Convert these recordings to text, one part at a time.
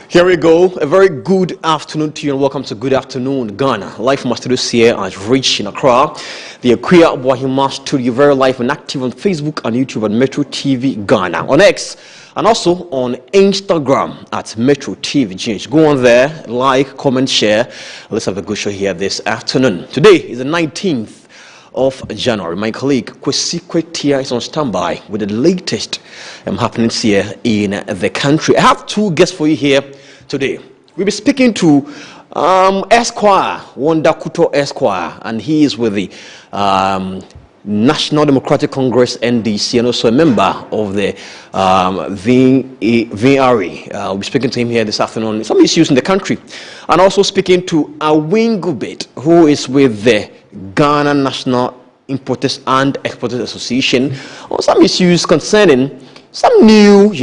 Here we go. A very good afternoon to you and welcome to Good Afternoon Ghana. Live from our studios here at Rich in Accra. The Akuya Bohima studio, very live and active on Facebook and YouTube at Metro TV Ghana. On X and also on Instagram at Metro TV Change. Go on there, like, comment, share. Let's have a good show here this afternoon. Today is the 19th of January. My colleague Kwesi Kwetia is on standby with the latest happenings here in the country. I have two guests for you here today. We'll be speaking to Esquire, Wanda Kuto Esquire, and he is with the National Democratic Congress NDC and also a member of the VRE. We'll be speaking to him here this afternoon. Some issues in the country. And also speaking to Awin Gubit, who is with the Ghana National Importers and Exporters Association on some issues concerning some new,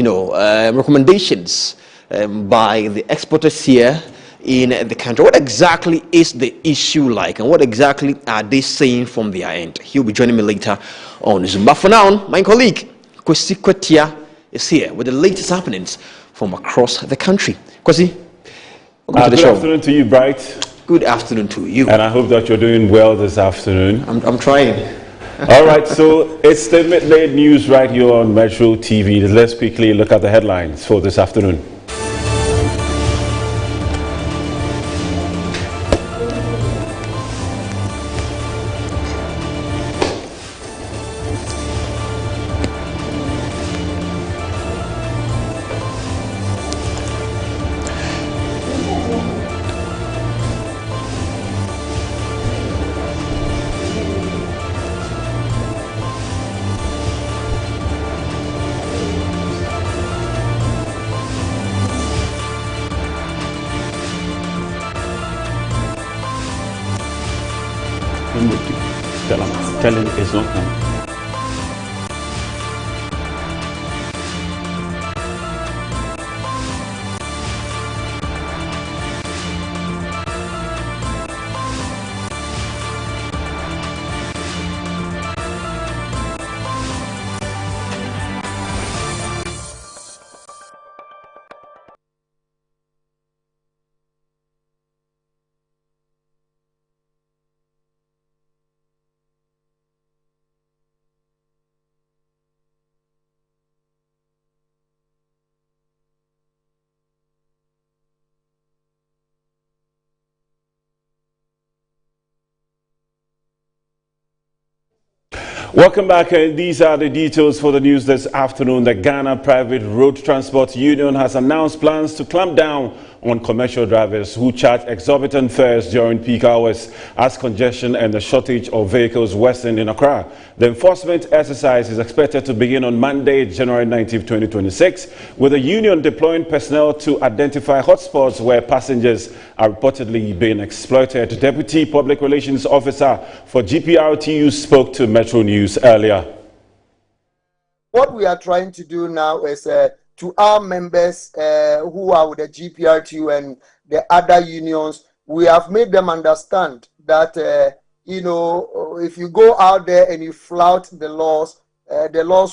recommendations by the exporters here in the country. What exactly is the issue like, and what exactly are they saying from their end? He'll be joining me later on Zoom. But for now, my colleague Kwesi Kwetia is here with the latest happenings from across the country. Kwesi, welcome to the show. Good afternoon to you, Bright. Good afternoon to you. And I hope that you're doing well this afternoon. I'm trying. All right, so it's the midday news right here on Metro TV. Let's quickly look at the headlines for this afternoon. Tell him it's not coming. Welcome back. These are the details for the news this afternoon. The Ghana Private Road Transport Union has announced plans to clamp down on commercial drivers who charge exorbitant fares during peak hours as congestion and the shortage of vehicles worsen in Accra. The enforcement exercise is expected to begin on Monday, January 19, 2026, with the union deploying personnel to identify hotspots where passengers are reportedly being exploited. Deputy Public Relations Officer for GPRTU spoke to Metro News earlier. What we are trying to do now is to our members who are with the GPRTU and the other unions, we have made them understand that, if you go out there and you flout the laws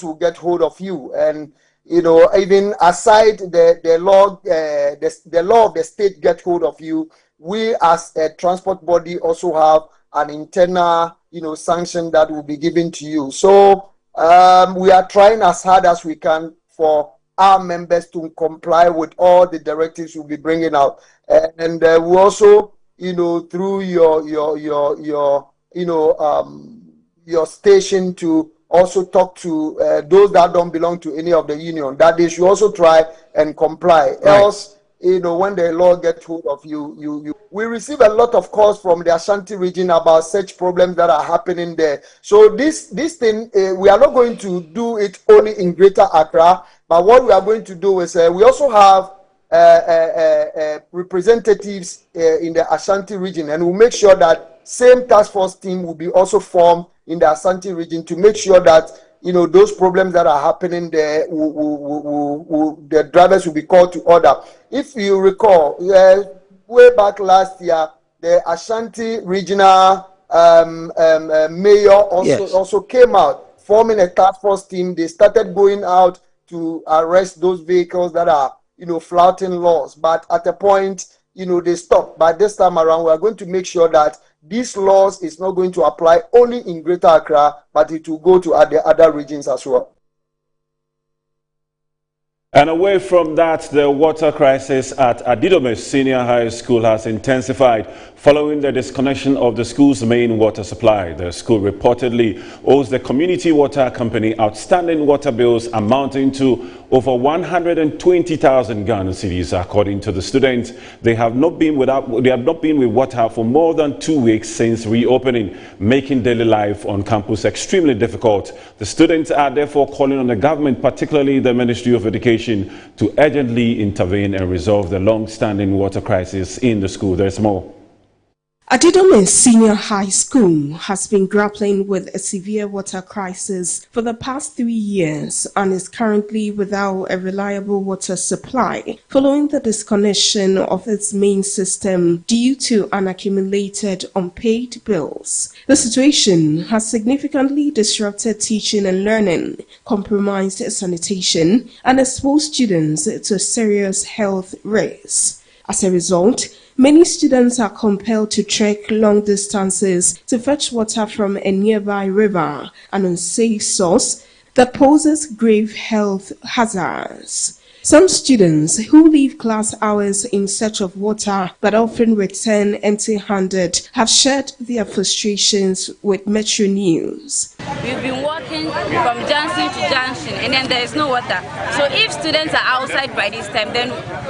will get hold of you. And, even aside the law of the state get hold of you, we as a transport body also have an internal, sanction that will be given to you. So we are trying as hard as we can for our members to comply with all the directives we'll be bringing out, and we also, through your station to also talk to those that don't belong to any of the union, that they should also try and comply. Right. Else, when the law gets hold of you, we receive a lot of calls from the Ashanti region about such problems that are happening there. So this thing, we are not going to do it only in Greater Accra, but what we are going to do is we also have representatives in the Ashanti region, and we'll make sure that same task force team will be also formed in the Ashanti region to make sure that those problems that are happening there, the drivers will be called to order. If you recall, way back last year, the Ashanti regional mayor also came out, forming a task force team. They started going out to arrest those vehicles that are, flouting laws. But at a point, they stop. But this time around, we are going to make sure that these laws is not going to apply only in Greater Accra, but it will go to the other regions as well. And away from that, the water crisis at Adidome Senior High School has intensified following the disconnection of the school's main water supply. The school reportedly owes the community water company outstanding water bills amounting to over 120,000 Ghana cedis. According to the students, they have not been with water for more than 2 weeks since reopening, making daily life on campus extremely difficult. The students are therefore calling on the government, particularly the Ministry of Education, to urgently intervene and resolve the long-standing water crisis in the school. There's more. Adidome Senior High School has been grappling with a severe water crisis for the past 3 years and is currently without a reliable water supply following the disconnection of its main system due to unaccumulated unpaid bills. The situation has significantly disrupted teaching and learning, compromised sanitation, and exposed students to serious health risks. As a result, many students are compelled to trek long distances to fetch water from a nearby river, an unsafe source that poses grave health hazards. Some students who leave class hours in search of water but often return empty-handed have shared their frustrations with Metro News. We've been walking from junction to junction and then there is no water. So if students are outside by this time, then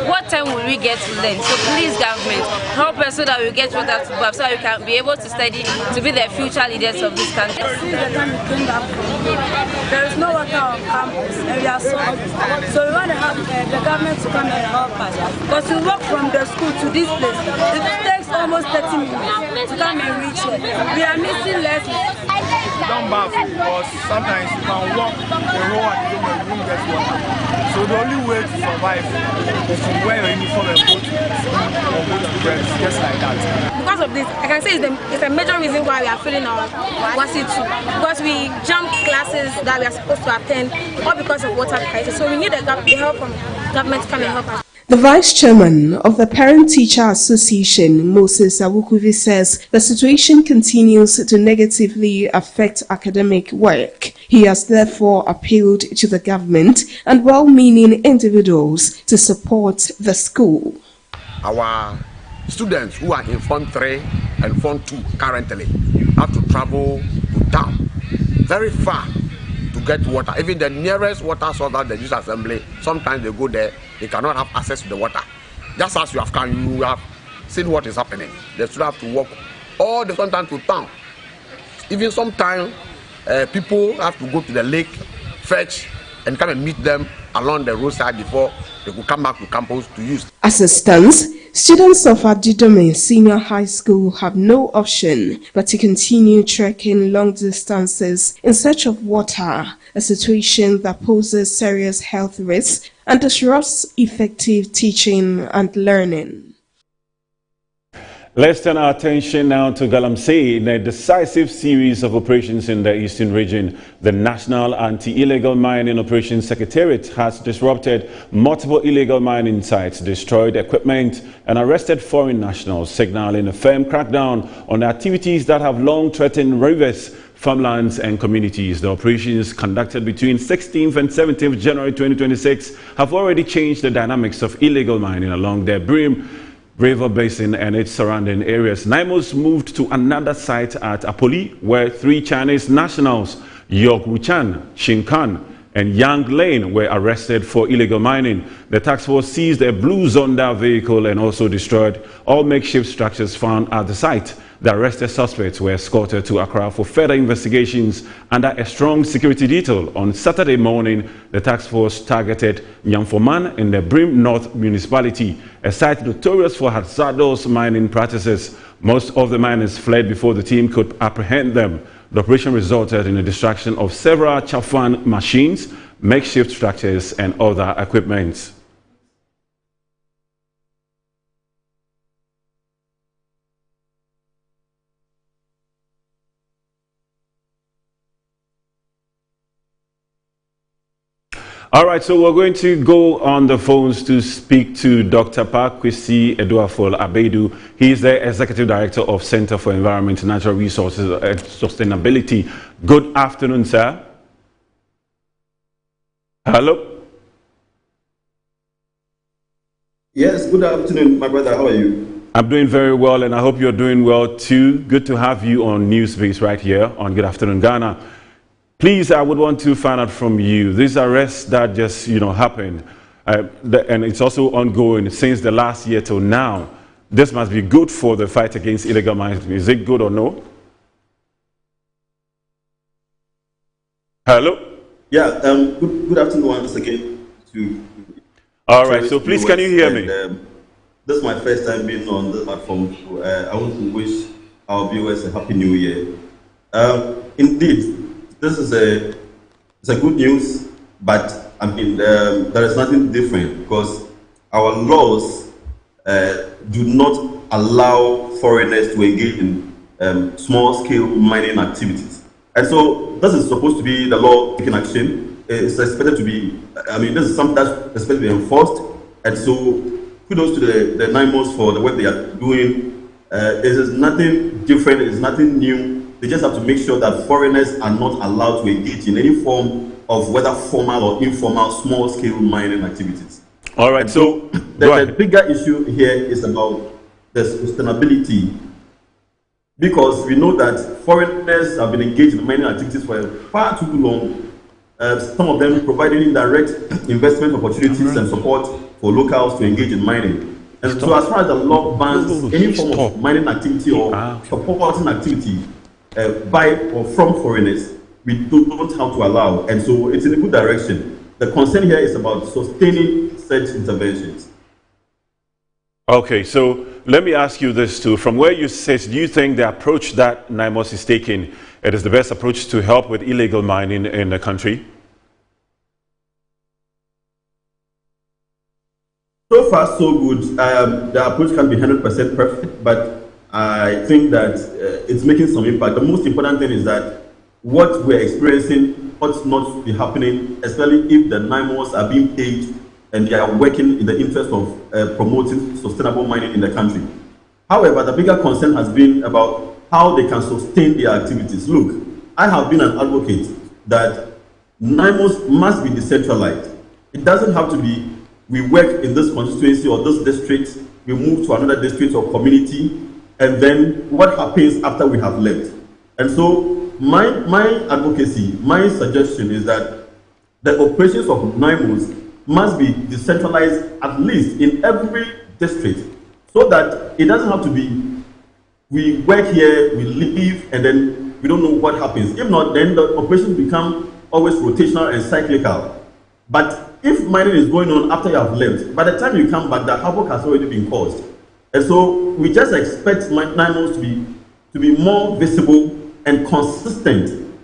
what time will we get to learn? So please government, help us so that we get water to bath so we can be able to study to be the future leaders of this country. Since the time we came back from here, there is no water on campus and we are so we want to have the government to come and help us. Because we walk from the school to this place, it takes almost 30 minutes to come and reach here. We are missing lessons. Don't bath because sometimes you can walk the whole Adidome and you won't get water. So the only way to survive is to wear your uniform and go to school or go to friends, just like that. Because of this, I can say it's a major reason why we are feeling our WASSCE too. Because we jump classes that we are supposed to attend, all because of water crisis. So we need the help from government to come and help us. The Vice Chairman of the Parent-Teacher Association, Moses Awukuvi, says the situation continues to negatively affect academic work. He has therefore appealed to the government and well-meaning individuals to support the school. Our students who are in Form 3 and Form 2 currently have to travel to town very far to get water. Even the nearest water source that the youth assembly, sometimes they go there, they cannot have access to the water. Just as you have come, you have seen what is happening. They still have to walk all the time to town. Even sometimes people have to go to the lake, fetch, and come and meet them along the roadside before they could come back to campus to use. As it stands, students of Adidome Senior High School have no option but to continue trekking long distances in search of water, a situation that poses serious health risks and disrupts effective teaching and learning. Let's turn our attention now to Galamsey. In a decisive series of operations in the eastern region, the National Anti-Illegal Mining Operations Secretariat has disrupted multiple illegal mining sites, destroyed equipment, and arrested foreign nationals, signaling a firm crackdown on activities that have long threatened rivers, farmlands, and communities. The operations conducted between 16th and 17th January 2026 have already changed the dynamics of illegal mining along the Brim River Basin and its surrounding areas. NIMOS moved to another site at Apoli, where 3 Chinese nationals, Yok Wuchan, Shinkan, and Yang Lane, were arrested for illegal mining. The task force seized a blue Zonda vehicle and also destroyed all makeshift structures found at the site. The arrested suspects were escorted to Accra for further investigations under a strong security detail. On Saturday morning, the task force targeted Nyamfoman in the Brim North municipality, a site notorious for hazardous mining practices. Most of the miners fled before the team could apprehend them. The operation resulted in the destruction of several Chafan machines, makeshift structures, and other equipment. All right, so we're going to go on the phones to speak to Dr. Pakwesi Eduafol Abedu. He is the Executive Director of Center for Environment, Natural Resources and Sustainability. Good afternoon, sir. Hello? Yes, good afternoon, my brother. How are you? I'm doing very well, and I hope you're doing well too. Good to have you on Newsbase right here on Good Afternoon Ghana. Please, I would want to find out from you, this arrest that just, happened, and it's also ongoing since the last year till now. This must be good for the fight against illegal mining. Is it good or no? Hello? Yeah, good afternoon once again to... All right, so please, can you hear me? This is my first time being on this platform. So, I want to wish our viewers a happy new year. Indeed, this is a good news, but I mean, there is nothing different because our laws do not allow foreigners to engage in small-scale mining activities. And so this is supposed to be the law taking action. It's expected to be, I mean, this is something that's expected to be enforced. And so kudos to the NIMOS for the work they are doing. It is nothing different, it is nothing new. They just have to make sure that foreigners are not allowed to engage in any form of whether formal or informal small-scale mining activities. All right, so the bigger issue here is about the sustainability, because we know that foreigners have been engaged in mining activities for far too long. Some of them providing indirect investment opportunities and support for locals to engage in mining. And so as far as the law bans any form of mining activity or supporting activity by or from foreigners, we don't have to allow. And so it's in a good direction. The concern here is about sustaining such interventions. Okay, so let me ask you this too. From where you sit, do you think the approach that NIMOS is taking, it is the best approach to help with illegal mining in the country? So far, so good. The approach can be 100% perfect, but I think that it's making some impact. The most important thing is that what we're experiencing ought not be happening, especially if the NIMOS are being paid and they are working in the interest of promoting sustainable mining in the country. However, the bigger concern has been about how they can sustain their activities. Look, I have been an advocate that NIMOS must be decentralized. It doesn't have to be we work in this constituency or this district, we move to another district or community, and then what happens after we have left. And so my advocacy, my suggestion is that the operations of NIMOS must be decentralized at least in every district, so that it doesn't have to be we work here, we leave, and then we don't know what happens. If not, then the operations become always rotational and cyclical. But if mining is going on after you have left, by the time you come back, the havoc has already been caused. And so we just expect NIMOS to be more visible and consistent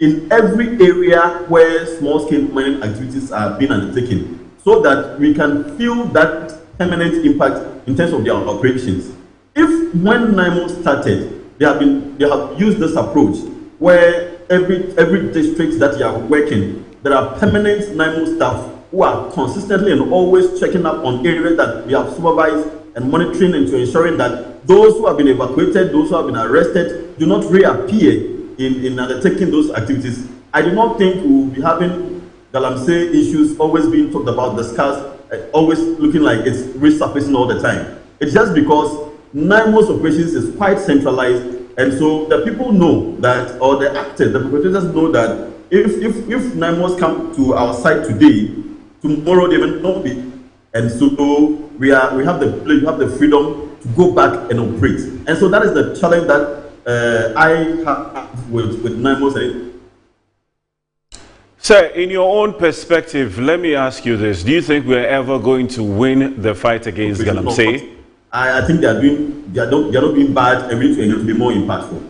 in every area where small-scale mining activities are being undertaken, so that we can feel that permanent impact in terms of their operations. If when NIMOS started, they have used this approach where every district that you are working, there are permanent NIMOS staff who are consistently and always checking up on areas that we have supervised and monitoring, and to ensuring that those who have been evacuated, those who have been arrested, do not reappear in undertaking those activities. I do not think we will be having Galamsey issues always being talked about, discussed, always looking like it's resurfacing all the time. It's just because NIMOS operations is quite centralized, and so the people know that, or the actors, the perpetrators know that if NIMOS come to our site today, tomorrow they will not be. And so we have the freedom to go back and operate. And so that is the challenge that I have with NIMOS. Sir, in your own perspective, let me ask you this. Do you think we're ever going to win the fight against Galamsey? I think they are not being bad, and we need to be more impactful.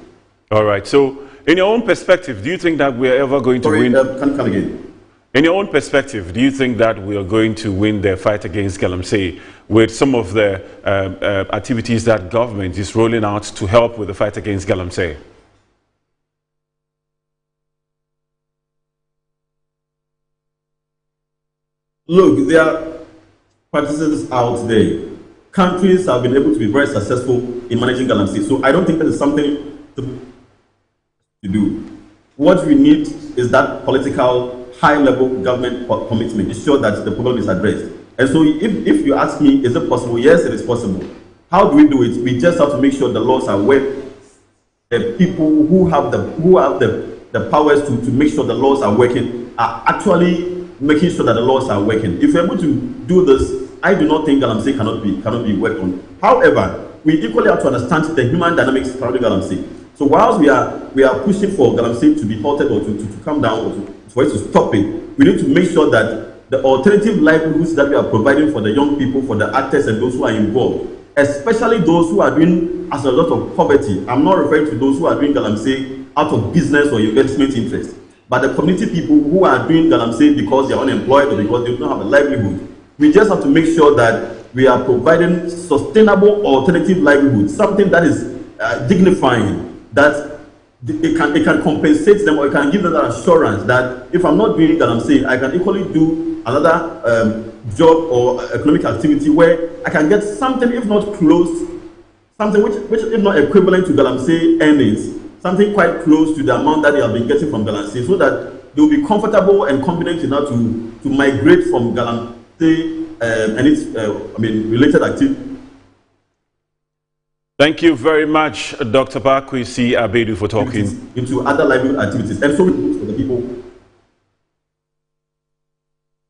All right. So in your own perspective, do you think that we're ever going to win? Come again. In your own perspective, do you think that we are going to win the fight against Galamsey with some of the activities that government is rolling out to help with the fight against Galamsey? look, there are practices out there. Countries have been able to be very successful in managing galamsey. So I don't think that is something to do. What we need is that political, high-level government commitment to ensure that the problem is addressed. And so if you ask me, is it possible? Yes, it is possible. How do we do it? We just have to make sure the laws are where the people who have the powers to make sure the laws are working are actually making sure that the laws are working. If we're able to do this, I do not think galamsey cannot be worked on. However, we equally have to understand the human dynamics surrounding galamsey. So whilst we are pushing for galamsey to be halted or to come down or for it to stop it, we need to make sure that the alternative livelihoods that we are providing for the young people, for the actors and those who are involved, especially those who are doing as a result of poverty. I'm not referring to those who are doing galamsey out of business or investment interest, but the community people who are doing galamsey because they are unemployed or because they don't have a livelihood. We just have to make sure that we are providing sustainable alternative livelihoods, something that is dignifying, that it can compensate them or it can give them that assurance that if I'm not doing galamsey, I can equally do another job or economic activity where I can get something, if not close, something which if not equivalent to galamsey earnings, something quite close to the amount that they have been getting from galamsey, so that they will be comfortable and confident enough to migrate from galamsey and its related activity. Thank you very much, Dr. Pakwesi Abedu, for talking into other livelihood activities, and so for the people.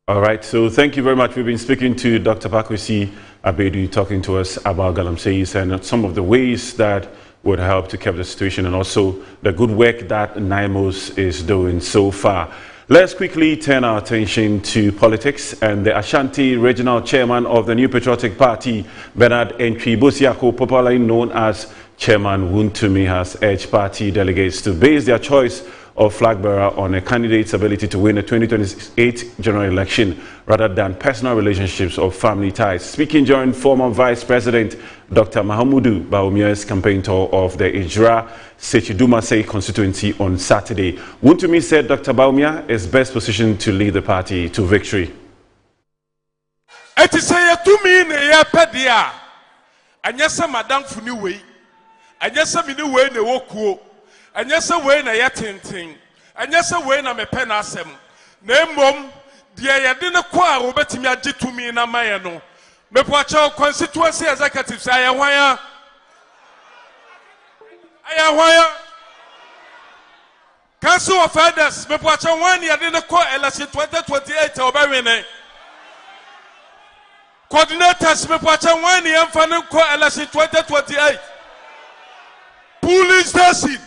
All right, so thank you very much. We've been speaking to Dr. Pakwesi Abedu, talking to us about galamsey and some of the ways that would help to keep the situation and also the good work that NIMOS is doing so far. Let's quickly turn our attention to politics, and the Ashanti Regional Chairman of the New Patriotic Party, Bernard Entwi Bosiako, popularly known as Chairman Wontumi, has urged party delegates to base their choice of flag bearer on a candidate's ability to win the 2028 general election rather than personal relationships or family ties. Speaking during former Vice President Dr. Mahamudu Bawumia's campaign tour of the Ijra Sechidumase constituency on Saturday, Wontumi said Dr. Bawumia is best positioned to lead the party to victory. Eti say to me ne ya pedia anyesa madam funi wei anyesa mini wei ne wokuo anyesa wei na ya tenten anyesa wei na mepe na asem na emom de ya de ne kwa wo betimi age to me na maye no mepo acha constituency executive say ahwan ya Council of Elders mepo acha wan ya de ne kwa election 2028 obewene coordinators me pacha one year fan ko election 2028. Police station.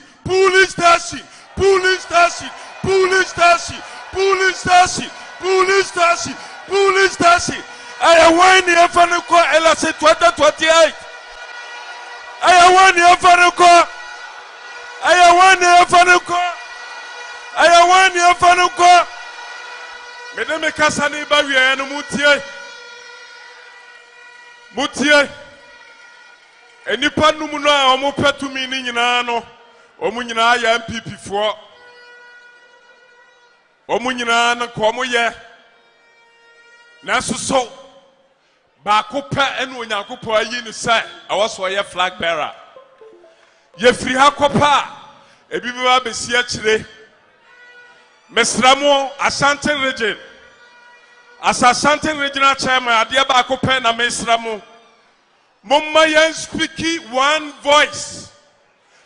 I one year fan ko election 2028. I one year fan ko. Mesdames et kasani ba wi enu mutie. Mutie enipa numu no a omo petumi ni nyina no omo nyina ya MPP fo omo nyina na ko omo ye na so ba ko pe enu onyakopo ayi ni sai awoso ye flag bearer ye free ha kopa ebi ba besi a kire mesramo Ashanti region. As Ashanti Regional Chairman, Adiaba Akope na Mesramo. Mumma yen speaking one voice.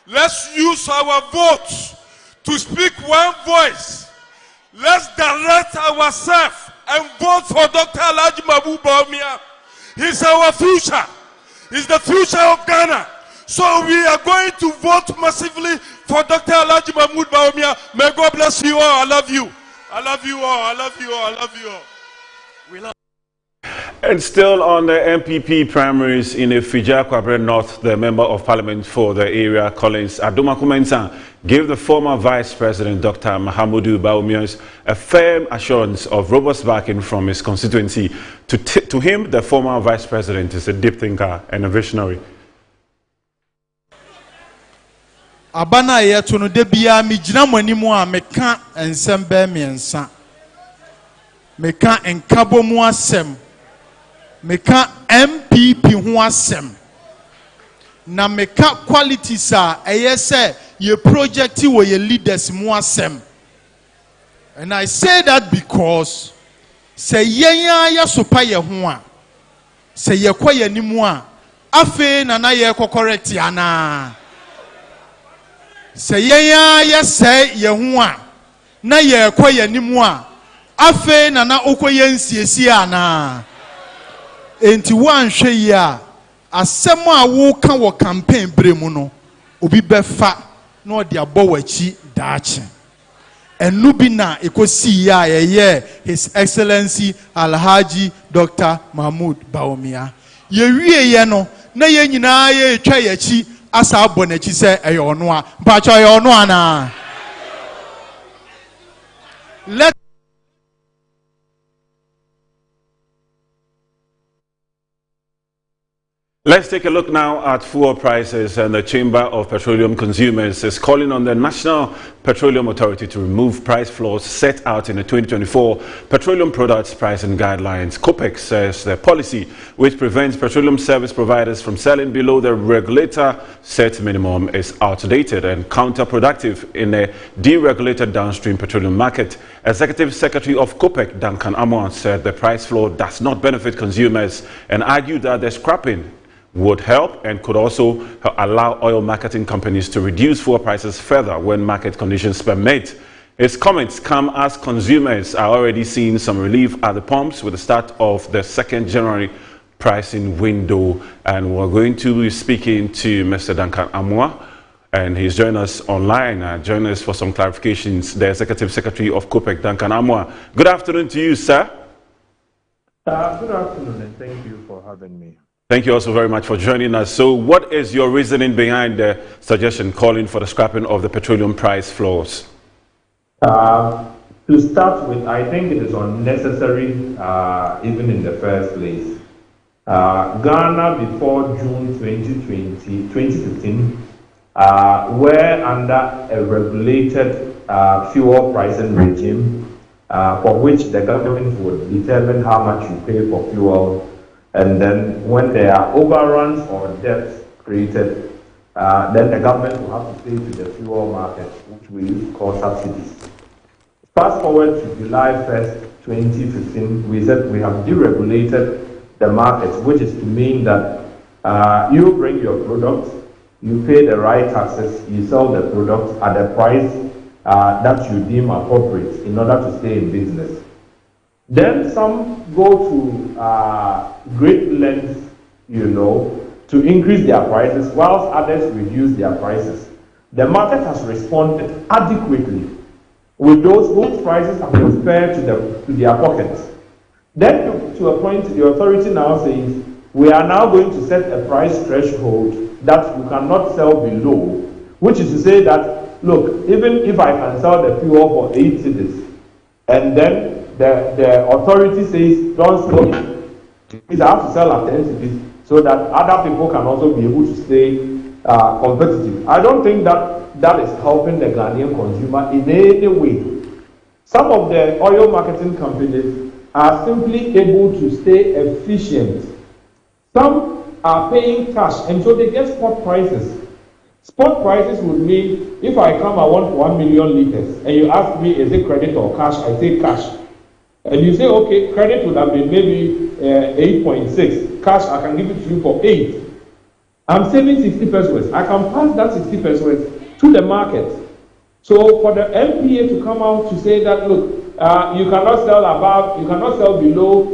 Let's use our votes to speak one voice. Let's direct ourselves and vote for Dr. Alhaji Mahmoud Bawumia. He's our future. He's the future of Ghana. So we are going to vote massively for Dr. Alhaji Mahmoud Bawumia. May God bless you all. I love you. I love you all. I love you all. I love you all. And still on the MPP primaries in Efija Kwabre North, the Member of Parliament for the area, Collins Adumaku-Mensah, gave the former Vice President Dr. Mahamudu Bawumia a firm assurance of robust backing from his constituency. To him, the former Vice President is a deep thinker and a visionary. Abana yetu no debia mi gina mwanimu a meka ensem be miensa. meka nkabo mu asem, meka MPP ho asem, na meka qualities a eye say ye project wo ye leaders mu asem. And I say that because say yen ya sopa ye ho a, say ye kwa ye nimu a, afe na na ye correct ana. Say yen ya say ye ho a, na ye kwa ye nimu a, afe na na okoye nsiesi ana. Enti wanhwe yi a asem a wo ka wo campaign bre mu no obi befa na odi abowachi daache. Enu bi na ekosi ya ye His Excellency Alhaji Dr. Mahmoud Bawumia. Ye wie ye no na ye nyina ye twa ye chi asa abonachi se eye ono a mpacho ye ono ana. Let's take a look now at fuel prices, and the Chamber of Petroleum Consumers is calling on the National Petroleum Authority to remove price floors set out in the 2024 Petroleum Products Pricing Guidelines. COPEC says the policy, which prevents petroleum service providers from selling below the regulator set minimum, is outdated and counterproductive in a deregulated downstream petroleum market. Executive Secretary of COPEC, Duncan Amoah, said the price floor does not benefit consumers and argued that the scrapping would help and could also allow oil marketing companies to reduce fuel prices further when market conditions permit. His comments come as consumers are already seeing some relief at the pumps with the start of the 2nd January pricing window. And we're going to be speaking to Mr. Duncan Amoah, and he's joined us online. Join us for some clarifications, the Executive Secretary of COPEC, Duncan Amoah. Good afternoon to you, sir. Good afternoon, and thank you for having me. Thank you also very much for joining us. So what is your reasoning behind the suggestion calling for the scrapping of the petroleum price floors? To start with, I think it is unnecessary even in the first place. Ghana before June 2015 were under a regulated fuel pricing regime for which the government would determine how much you pay for fuel. And then when there are overruns or debts created, then the government will have to pay to the fuel market, which we call subsidies. Fast forward to July 1st, 2015, we said we have deregulated the market, which is to mean that you bring your product, you pay the right taxes, you sell the product at the price that you deem appropriate in order to stay in business. Then some go to great lengths, to increase their prices, whilst others reduce their prices. The market has responded adequately with those whose prices have been fair to their pockets. Then to a point, the authority now says, we are now going to set a price threshold that you cannot sell below, which is to say that, look, even if I can sell the fuel for 8 cedis, and then the authority says, don't sell it, I have to sell at 10 cedis, so that other people can also be able to stay competitive. I don't think that is helping the Ghanaian consumer in any way. Some of the oil marketing companies are simply able to stay efficient. Some are paying cash, and so they get spot prices. Spot prices would mean if I come, I want 1 million liters, and you ask me, is it credit or cash? I say cash. And you say, okay, credit would have been maybe 8.6. Cash, I can give it to you for 8. I'm saving 60 pesos. I can pass that 60 pesos to the market. So for the MPA to come out to say that, look, you cannot sell above, you cannot sell below,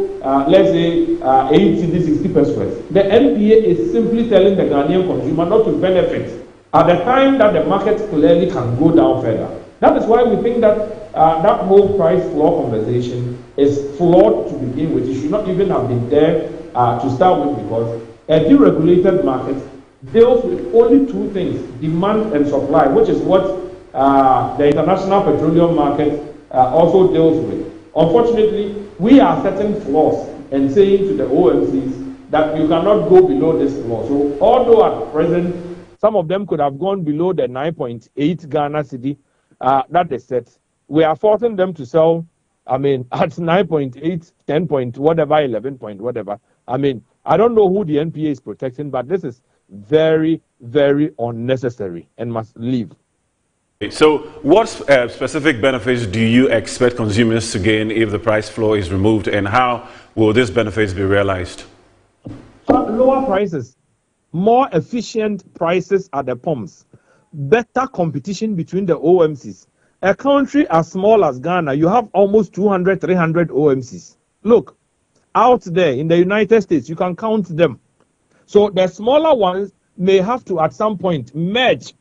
let's say, 80, 60 pesos. The MPA is simply telling the Ghanaian consumer not to benefit at the time that the market clearly can go down further. That is why we think that that whole price floor conversation is flawed to begin with. It should not even have been there to start with, because a deregulated market deals with only two things, demand and supply, which is what the international petroleum market also deals with. Unfortunately, we are setting floors and saying to the OMCs that you cannot go below this floor. So although at present, some of them could have gone below the 9.8 Ghana cedi that they set, we are forcing them to sell I mean, at 9.8, 10 point, whatever, 11 point, whatever. I mean, I don't know who the NPA is protecting, but this is very, very unnecessary and must leave. So what specific benefits do you expect consumers to gain if the price floor is removed, and how will these benefits be realized? Lower prices, more efficient prices at the pumps, better competition between the OMCs. A country as small as Ghana, you have almost 200, 300 OMCs. Look, out there in the United States, you can count them. So the smaller ones may have to, at some point, merge,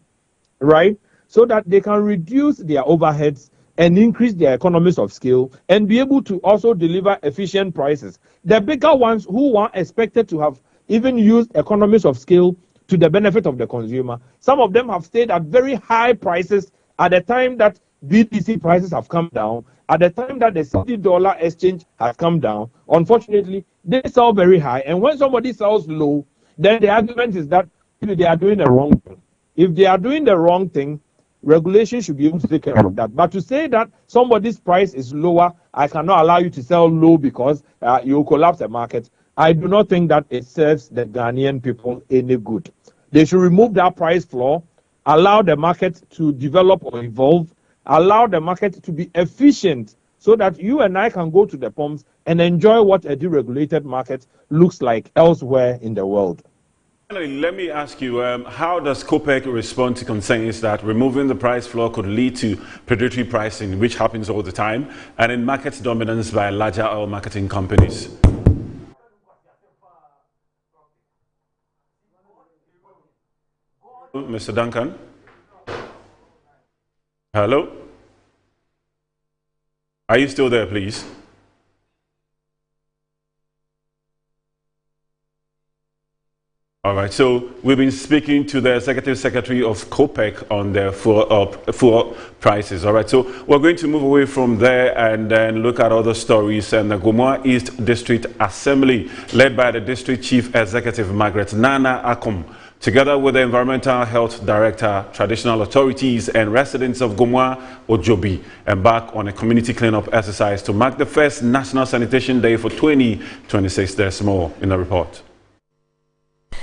right? So that they can reduce their overheads and increase their economies of scale and be able to also deliver efficient prices. The bigger ones who are expected to have even used economies of scale to the benefit of the consumer, some of them have stayed at very high prices at the time that BTC prices have come down, at the time that the $60 exchange has come down. Unfortunately, they sell very high, and when somebody sells low, then the argument is that they are doing the wrong thing. If they are doing the wrong thing, regulation should be able to take care of that. But to say that somebody's price is lower, I cannot allow you to sell low because you will collapse the market, I do not think that it serves the Ghanaian people any good. They should remove that price floor, allow the market to develop or evolve, allow the market to be efficient so that you and I can go to the pumps and enjoy what a deregulated market looks like elsewhere in the world. Finally, let me ask you, how does COPEC respond to concerns that removing the price floor could lead to predatory pricing, which happens all the time, and in market dominance by larger oil marketing companies? Mr. Duncan? Hello? Are you still there, please? All right, so we've been speaking to the Executive Secretary of COPEC on the fuel prices. All right, so we're going to move away from there and then look at other stories. And the Gomoa East District Assembly, led by the District Chief Executive Margaret Nana Akom, together with the Environmental Health Director, traditional authorities, and residents of Gomoa Ojobi, embark on a community cleanup exercise to mark the first National Sanitation Day for 2026. There's more in the report.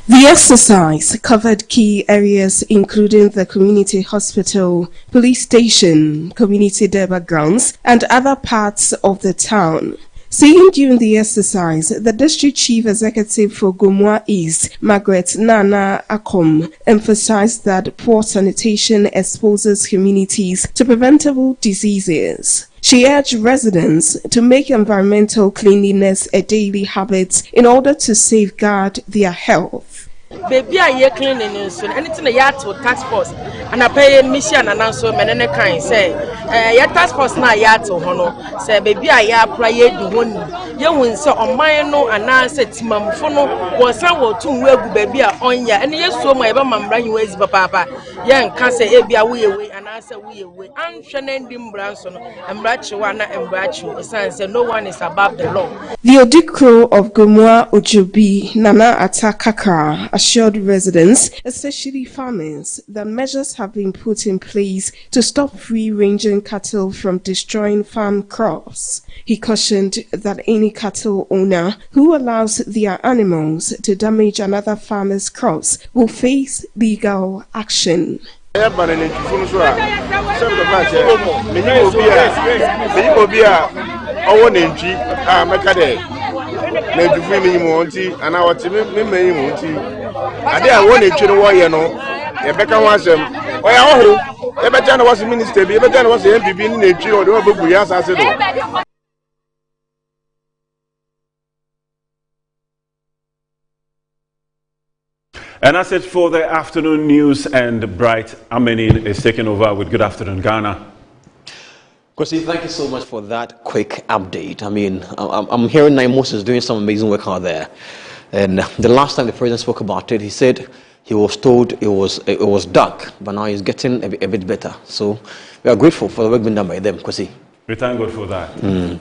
The exercise covered key areas including the community hospital, police station, community Durbar grounds, and other parts of the town. Saying during the exercise, the District Chief Executive for Gomoa East, Margaret Nana Akom, emphasized that poor sanitation exposes communities to preventable diseases. She urged residents to make environmental cleanliness a daily habit in order to safeguard their health. Baby, I hear cleaning soon. Anything a yard to task force and I pay mission and also many kind say, your task force na yard to honor. Say, baby, I hear prayer do one. You win so on my no and answer Timam Fono was some two baby on ya and yes, so my mamma you is papa. Young can say, Abia we away and answer we away. And Shannon Dim Branson and Brachuana and Brachu, since no one is above the law. The Odikro of Gomoa Ojobi, Nana Atakaka, assured residents, especially farmers, that measures have been put in place to stop free-ranging cattle from destroying farm crops. He cautioned that any cattle owner who allows their animals to damage another farmer's crops will face legal action. And that's it for the afternoon news, and Bright Amenin is taking over with Good Afternoon Ghana. Kwesi, thank you so much for that quick update. I mean, I'm hearing Naimos is doing some amazing work out there. And the last time the president spoke about it, he said he was told it was dark, but now he's getting a bit better. So we are grateful for the work being done by them, Kwesi. We thank God for that.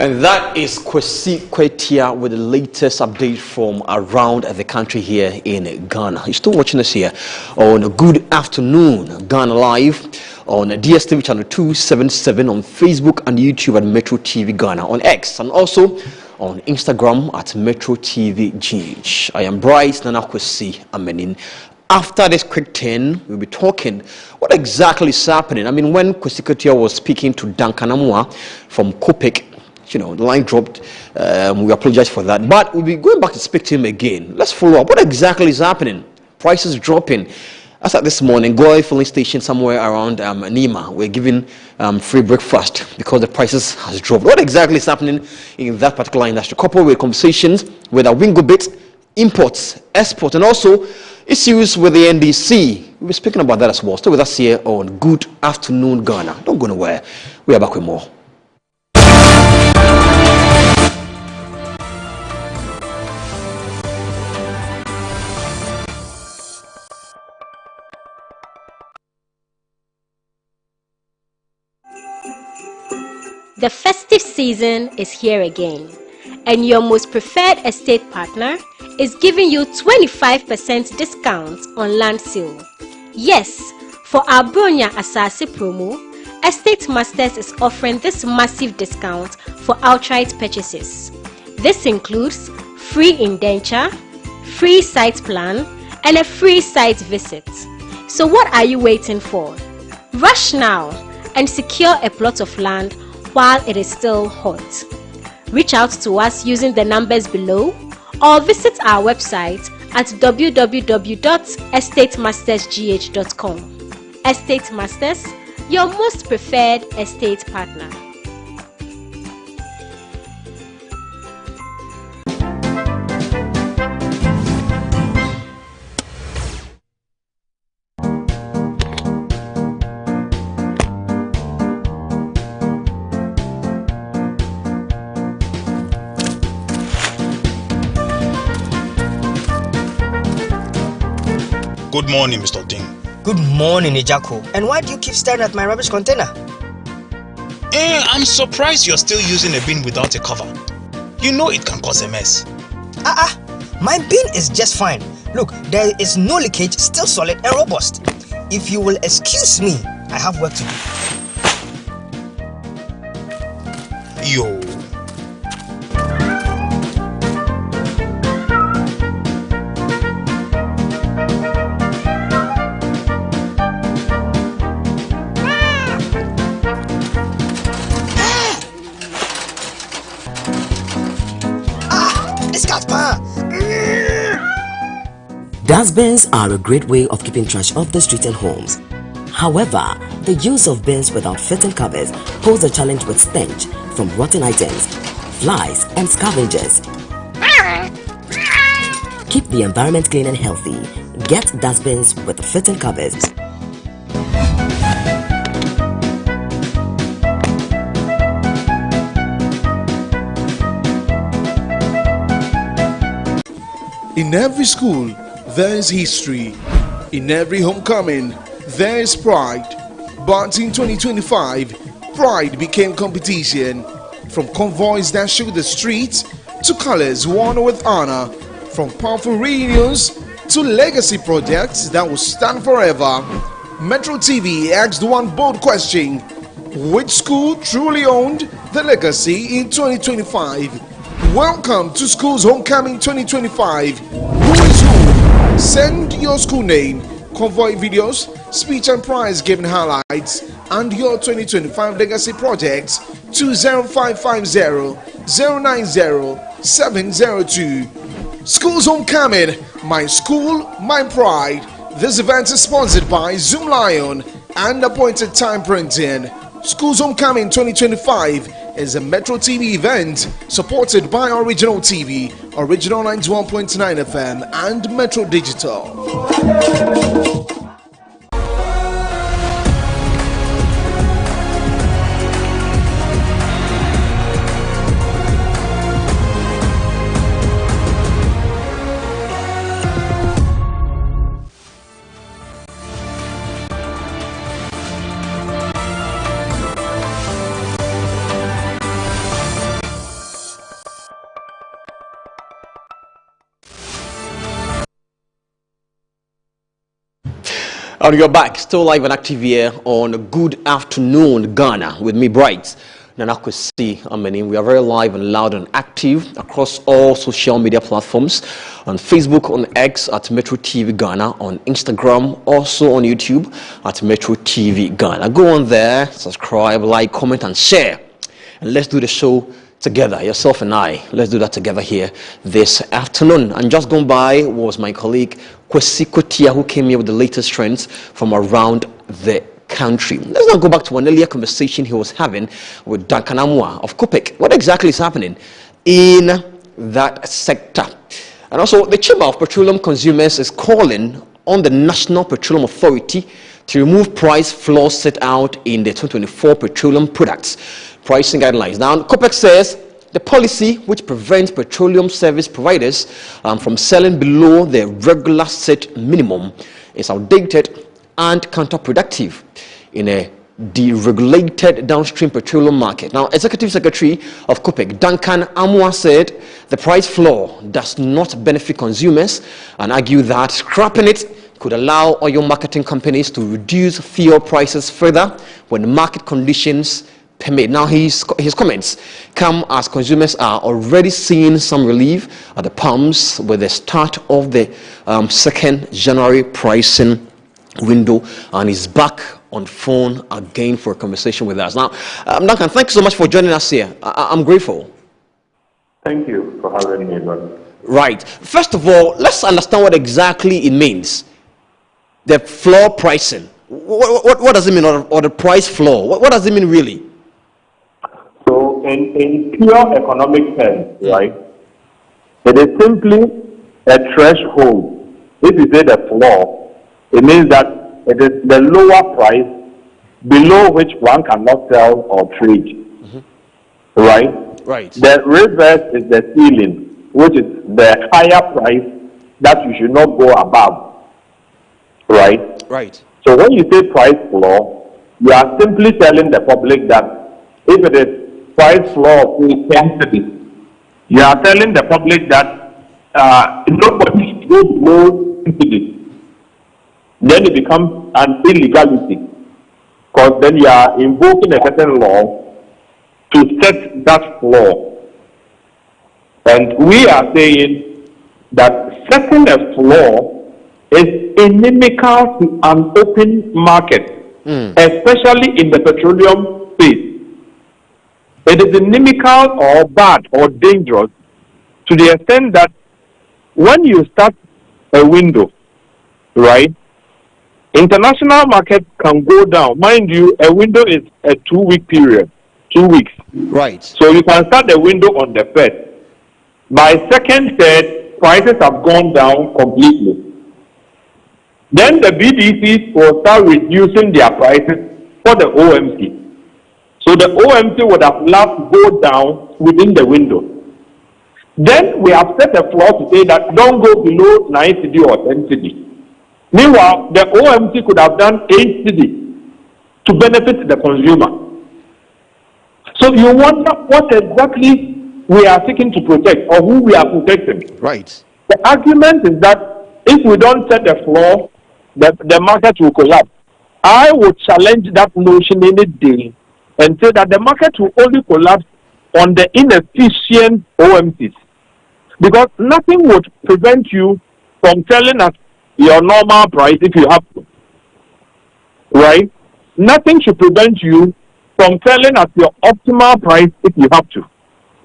And that is Kwesi Kwetia with the latest update from around the country here in Ghana. You're still watching us here on Good Afternoon Ghana Live on DSTV channel 277, on Facebook and YouTube at Metro TV Ghana, on X, and also on Instagram at Metro TV GH. I am Bryce Nanakwesi Amenin. After this quick 10, we'll be talking what exactly is happening. I mean, when Kwesi Ketia was speaking to Duncan Amua from Kopek, the line dropped. We apologize for that. But we'll be going back to speak to him again. Let's follow up. What exactly is happening? Prices dropping. As at this morning, Goy filling station somewhere around Nima, we're giving free breakfast because the prices has dropped. What exactly is happening in that particular industry? Coupled with conversations with our Wingobit, imports, exports, and also issues with the NDC. We'll be speaking about that as well. Stay with us here on Good Afternoon Ghana. Don't go nowhere. We are back with more. The festive season is here again, and your most preferred estate partner is giving you 25% discount on land sale. Yes, for our Bronya Asase promo, Estate Masters is offering this massive discount for outright purchases. This includes free indenture, free site plan, and a free site visit. So what are you waiting for? Rush now and secure a plot of land while it is still hot. Reach out to us using the numbers below or visit our website at www.estatemastersgh.com. Estate Masters, your most preferred estate partner. Good morning, Mr. Ding. Good morning, Ejako. And why do you keep staring at my rubbish container? I'm surprised you're still using a bin without a cover. You know it can cause a mess. My bin is just fine. Look, there is no leakage, still solid and robust. If you will excuse me, I have work to do. Yo. Dustbins are a great way of keeping trash off the streets and homes. However, the use of bins without fitting covers poses a challenge with stench from rotten items, flies, and scavengers. Keep the environment clean and healthy. Get dustbins with fitting covers. In every school, there is history. In every homecoming, there is pride. But in 2025, pride became competition. From convoys that shook the streets to colors worn with honor, from powerful reunions to legacy projects that will stand forever. Metro TV asked one bold question: which school truly owned the legacy in 2025? Welcome to School's Homecoming 2025. Who is who? Send your school name, convoy videos, speech and prize giving highlights, and your 2025 legacy projects to 0550-090-702. School's Homecoming, my school, my pride. This event is sponsored by Zoom Lion and Appointed Time Printing. School's Homecoming 2025 is a Metro TV event supported by Original TV, Original 91.9 FM, and Metro Digital. And you're back, still live and active here on Good Afternoon Ghana with me, Bright Nanakwesi Ameni. We are very live and loud and active across all social media platforms, on Facebook, on X at Metro TV Ghana, on Instagram, also on YouTube at Metro TV Ghana. Go on there, subscribe, like, comment, and share. And let's do the show together, yourself and I. Let's do that together here this afternoon. And just gone by was my colleague Kwesi Kotia, who came here with the latest trends from around the country. Let's now go back to an earlier conversation he was having with Duncan Amoah of COPEC. What exactly is happening in that sector? And also, the Chamber of Petroleum Consumers is calling on the National Petroleum Authority to remove price floors set out in the 2024 petroleum products pricing guidelines. Now, COPEC says the policy which prevents petroleum service providers from selling below the regular set minimum is outdated and counterproductive in a deregulated downstream petroleum market. Now, Executive Secretary of COPEC, Duncan Amoah, said the price floor does not benefit consumers and argued that scrapping it could allow oil marketing companies to reduce fuel prices further when market conditions permit. Now, his comments come as consumers are already seeing some relief at the pumps with the start of the 2nd January pricing window, and he's back on phone again for a conversation with us. Now, Duncan, thank you so much for joining us here. I'm grateful. Thank you for having me, brother. Right. First of all, let's understand what exactly it means. The floor pricing. What does it mean, or the price floor? What does it mean really? So, in pure economic terms, right, it is simply a threshold. If you say the floor, it means that it is the lower price below which one cannot sell or trade. Right? Right. The reverse is the ceiling, which is the higher price that you should not go above. Right? Right. So when you say price floor, you are simply telling the public that if it is price floor of 10 cedis, you are telling the public that nobody should go below 10 cedis. Then it becomes an illegality, because then you are invoking a certain law to set that floor. And we are saying that setting a floor is inimical to an open market, especially in the petroleum space. It is inimical or bad or dangerous to the extent that when you start a window, right, international market can go down. Mind you, a window is a 2-week period, 2 weeks. Right. So you can start the window on the 1st. By 2nd, 3rd, prices have gone down completely. Then the BDCs will start reducing their prices for the OMC. So the OMC would have loved to go down within the window. Then we have set a floor to say that don't go below 9 cedi or 10 cedi. Meanwhile, the OMC could have done 8 cedi to benefit the consumer. So you wonder what exactly we are seeking to protect, or who we are protecting. Right. The argument is that if we don't set a floor, the market will collapse. I would challenge that notion any day and say that the market will only collapse on the inefficient OMCs. Because nothing would prevent you from selling at your normal price if you have to. Right? Nothing should prevent you from selling at your optimal price if you have to.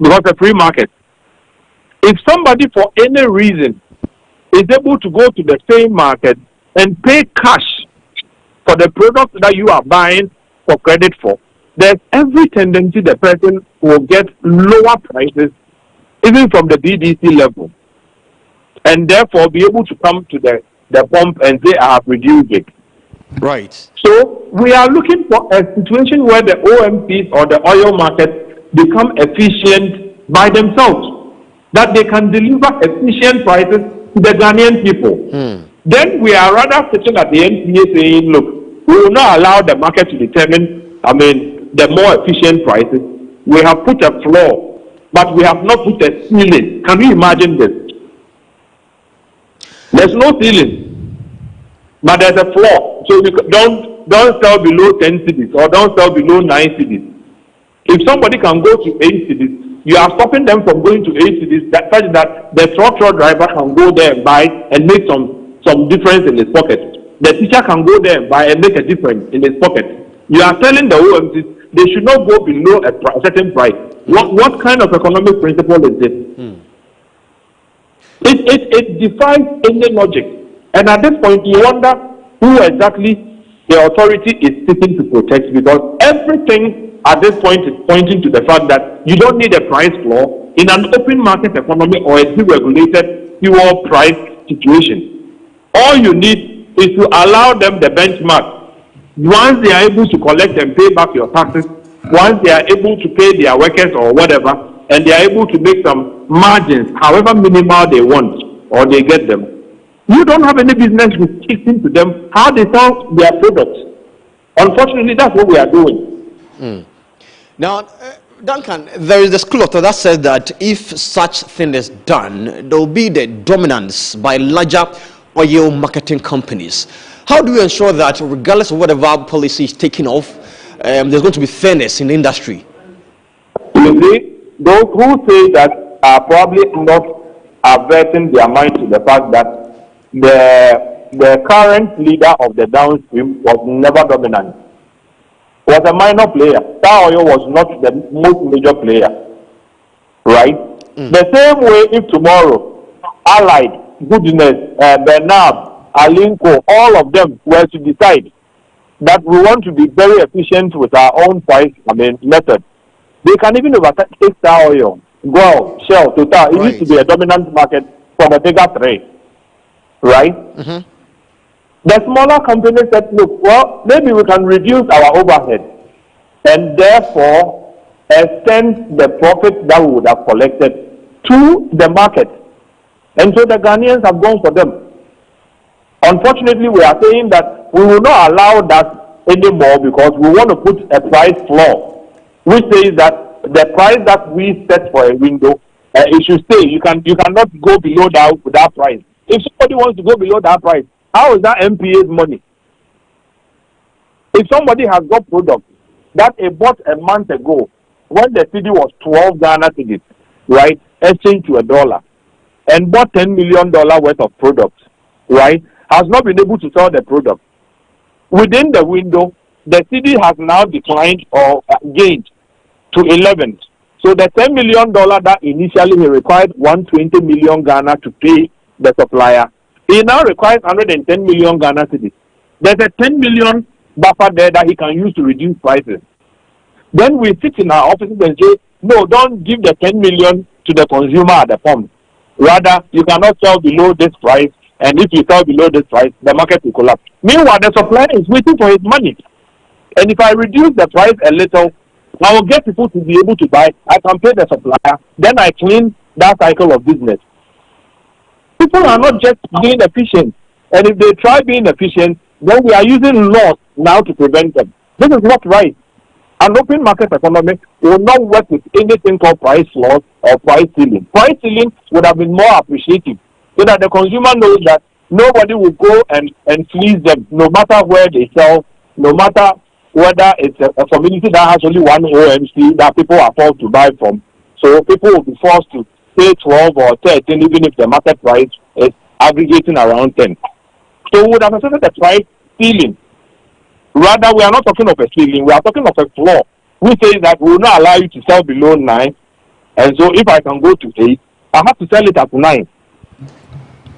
Because a free market. If somebody for any reason is able to go to the same market and pay cash for the product that you are buying for credit for, there's every tendency the person will get lower prices even from the BDC level, and therefore be able to come to the pump and say, I have reduced it. Right. So we are looking for a situation where the OMCs or the oil market become efficient by themselves, that they can deliver efficient prices to the Ghanaian people. Then we are rather sitting at the NPA saying, look, we will not allow the market to determine, the more efficient prices. We have put a floor, but we have not put a ceiling. Can you imagine this? There's no ceiling, but there's a floor. So you don't sell below 10 cedis or don't sell below 9 cedis. If somebody can go to 8 cedis, you are stopping them from going to 8 cedis such that the truck driver can go there and buy and make some difference in his pocket. The teacher can go there and buy and make a difference in his pocket. You are telling the OMCs they should not go below a certain price. What kind of economic principle is this? It defies any logic. And at this point, you wonder who exactly the authority is seeking to protect, because everything at this point is pointing to the fact that you don't need a price floor in an open market economy or a deregulated pure price situation. All you need is to allow them the benchmark. Once they are able to collect and pay back your taxes, once they are able to pay their workers or whatever, and they are able to make some margins, however minimal they want, or they get them, you don't have any business restricting to them how they sell their products. Unfortunately, that's what we are doing. Now, Duncan, there is the school of thought that says that if such thing is done, there will be the dominance by larger oil marketing companies. How do you ensure that, regardless of whatever policy is taken off, there's going to be fairness in the industry? You see, those who say that are probably not averting their mind to the fact that the current leader of the downstream was never dominant. Was a minor player. Star Oil was not the most major player. Right? The same way if tomorrow, Allied, Goodness, Bernard, Alinco, all of them were to decide that we want to be very efficient with our own price method, they can even overtake Star Oil, Gold, Shell, Total. It used to be a dominant market from a bigger three. Right? The smaller companies said, look, well, maybe we can reduce our overhead and therefore extend the profit that we would have collected to the market. And so the Ghanaians have gone for them. Unfortunately, we are saying that we will not allow that anymore because we want to put a price floor, which says that the price that we set for a window, it should stay. You cannot go below that price. If somebody wants to go below that price, how is that MPA's money? If somebody has got products that he bought a month ago when the cedi was 12 Ghana cedis, right, exchanged to $1, and bought $10 million worth of products, right, has not been able to sell the product. Within the window, the cedi has now declined or gained to 11. So the $10 million that initially he required 120 million Ghana to pay the supplier, he now requires 110 million Ghana cedis. There's a 10 million buffer there that he can use to reduce prices. Then we sit in our offices and say, no, don't give the 10 million to the consumer at the pump. Rather, you cannot sell below this price, and if you sell below this price, the market will collapse. Meanwhile, the supplier is waiting for his money. And if I reduce the price a little, I will get people to be able to buy. I can pay the supplier. Then I clean that cycle of business. People are not just being efficient. And if they try being efficient, then we are using laws now to prevent them. This is not right. An open market economy will not work with anything called price floors or price ceiling. Price ceiling would have been more appreciative so that the consumer knows that nobody will go and fleece them, no matter where they sell, no matter whether it's a community that has only one OMC that people are forced to buy from. So people will be forced to pay 12 or 13 even if the market price is aggregating around 10. So we would have accepted the price ceiling. Rather, we are not talking of a ceiling, we are talking of a floor. We say that we will not allow you to sell below 9. And so if I can go to 8, I have to sell it at 9.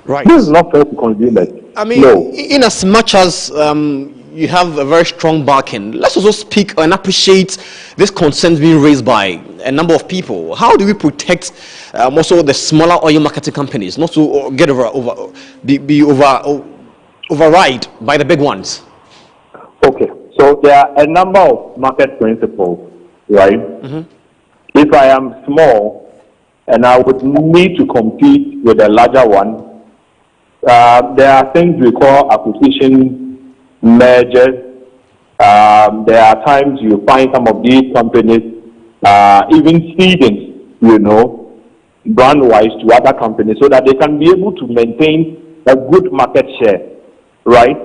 Right. This is not fair to consumers. I mean, in as much as you have a very strong backing, let's also speak and appreciate this concerns being raised by a number of people. How do we protect also the smaller oil marketing companies, not to get override by the big ones? Okay, so there are a number of market principles, right? If I am small and I would need to compete with a larger one, there are things we call acquisition, mergers. There are times you find some of these companies even ceding, brand-wise to other companies so that they can be able to maintain a good market share, right?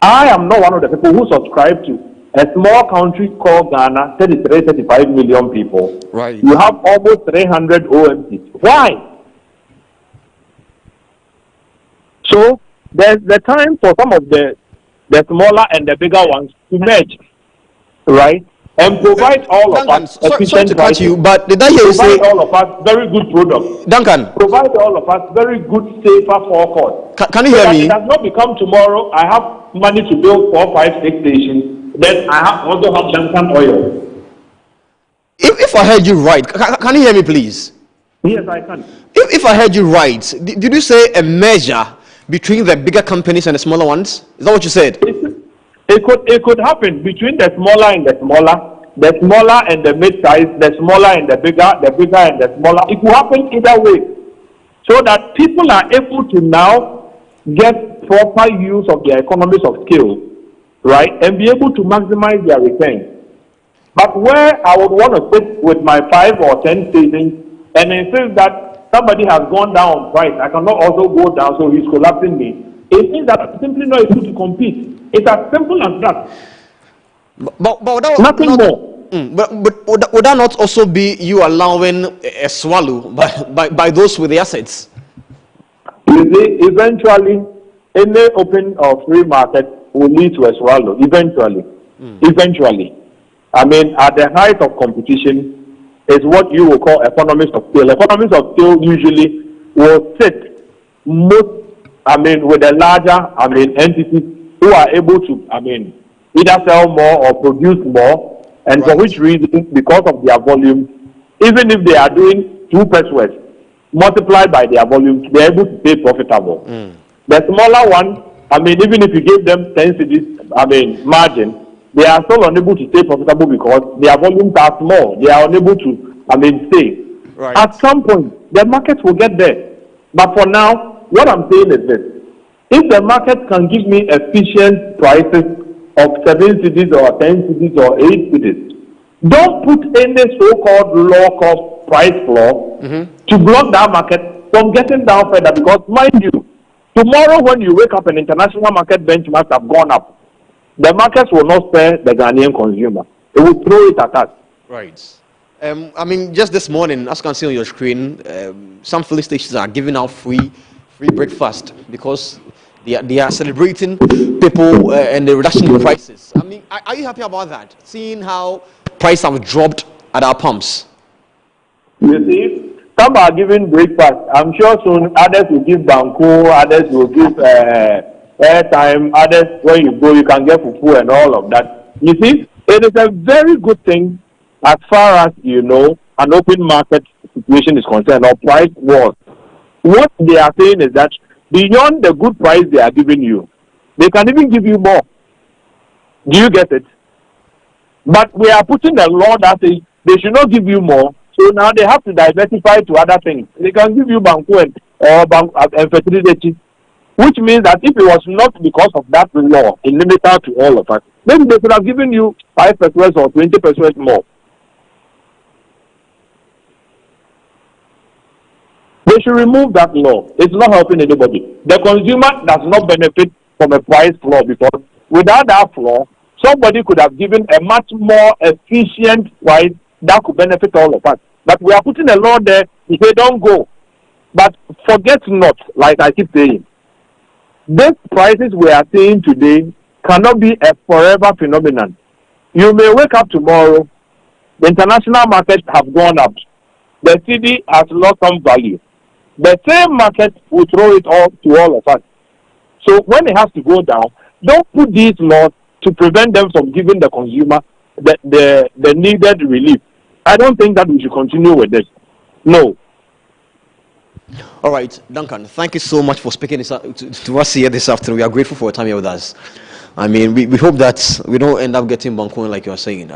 I am not one of the people who subscribe to a small country called Ghana, 35 million people. Right. You have almost 300 OMCs. Why? So there's the time for some of the smaller and the bigger ones to merge, right? And provide all of us sorry to cut you, but did I hear you say all of us very good products? Duncan, provide all of us very good, safer forecourt. Can you hear me? It does not become tomorrow. I have money to build 4, 5, 6 stations. Then I also have Duncan Oil. If I heard you right, can you hear me, please? Yes, I can. If I heard you right, did you say a measure between the bigger companies and the smaller ones? Is that what you said? It could happen between the smaller and the smaller and the mid-size, the smaller and the bigger and the smaller. It will happen either way, so that people are able to now get proper use of their economies of scale, right, and be able to maximize their return. But where I would want to sit with my 5 or 10 stations and insist that somebody has gone down on price, I cannot also go down, so he's collapsing me. It means that I'm simply not able to compete. It's as simple as that. But that nothing more. But would that not also be you allowing a swallow by those with the assets? You see, eventually, any open or free market will lead to a swallow. Eventually. I mean, at the height of competition is what you will call economies of scale. Economies of scale usually will sit with the larger, entities who are able to, either sell more or produce more, and for which reason, because of their volume, even if they are doing 2 pesos multiplied by their volume, they are able to stay profitable. The smaller one, even if you give them 10 cedis, margin, they are still unable to stay profitable because their volumes are small. They are unable to, stay. Right. At some point, the market will get there. But for now, what I'm saying is this. If the market can give me efficient prices of 7 cedis or 10 cedis or 8 cedis, don't put any so-called low-cost price floor to block that market from getting down further, because, mind you, tomorrow when you wake up and international market benchmarks have gone up, the markets will not spare the Ghanaian consumer. It will throw it at us. Right. Just this morning, as you can see on your screen, some filling stations are giving out free breakfast because they are celebrating people and the reduction in prices. Are you happy about that? Seeing how prices have dropped at our pumps? You see, some are giving breakfast. I'm sure soon others will give banku, others will give airtime, others when you go you can get fufu and all of that. You see, it is a very good thing as far as an open market situation is concerned, or price wars. What they are saying is that beyond the good price they are giving you, they can even give you more. Do you get it? But we are putting a law that says they should not give you more, so now they have to diversify to other things. They can give you banku and fertility, which means that if it was not because of that law, it limited to all of us, maybe they could have given you 5% or 20% more. They should remove that law. It's not helping anybody. The consumer does not benefit from a price floor, because without that floor, somebody could have given a much more efficient price that could benefit all of us. But we are putting a law there to say don't go. But forget not, like I keep saying, these prices we are seeing today cannot be a forever phenomenon. You may wake up tomorrow, the international markets have gone up, the cedi has lost some value. The same market will throw it all to all of us. So when it has to go down, don't put these laws to prevent them from giving the consumer the needed relief. I don't think that we should continue with this. No. All right, Duncan, thank you so much for speaking to us here this afternoon. We are grateful for your time here with us. We hope that we don't end up getting bankuan like you are saying.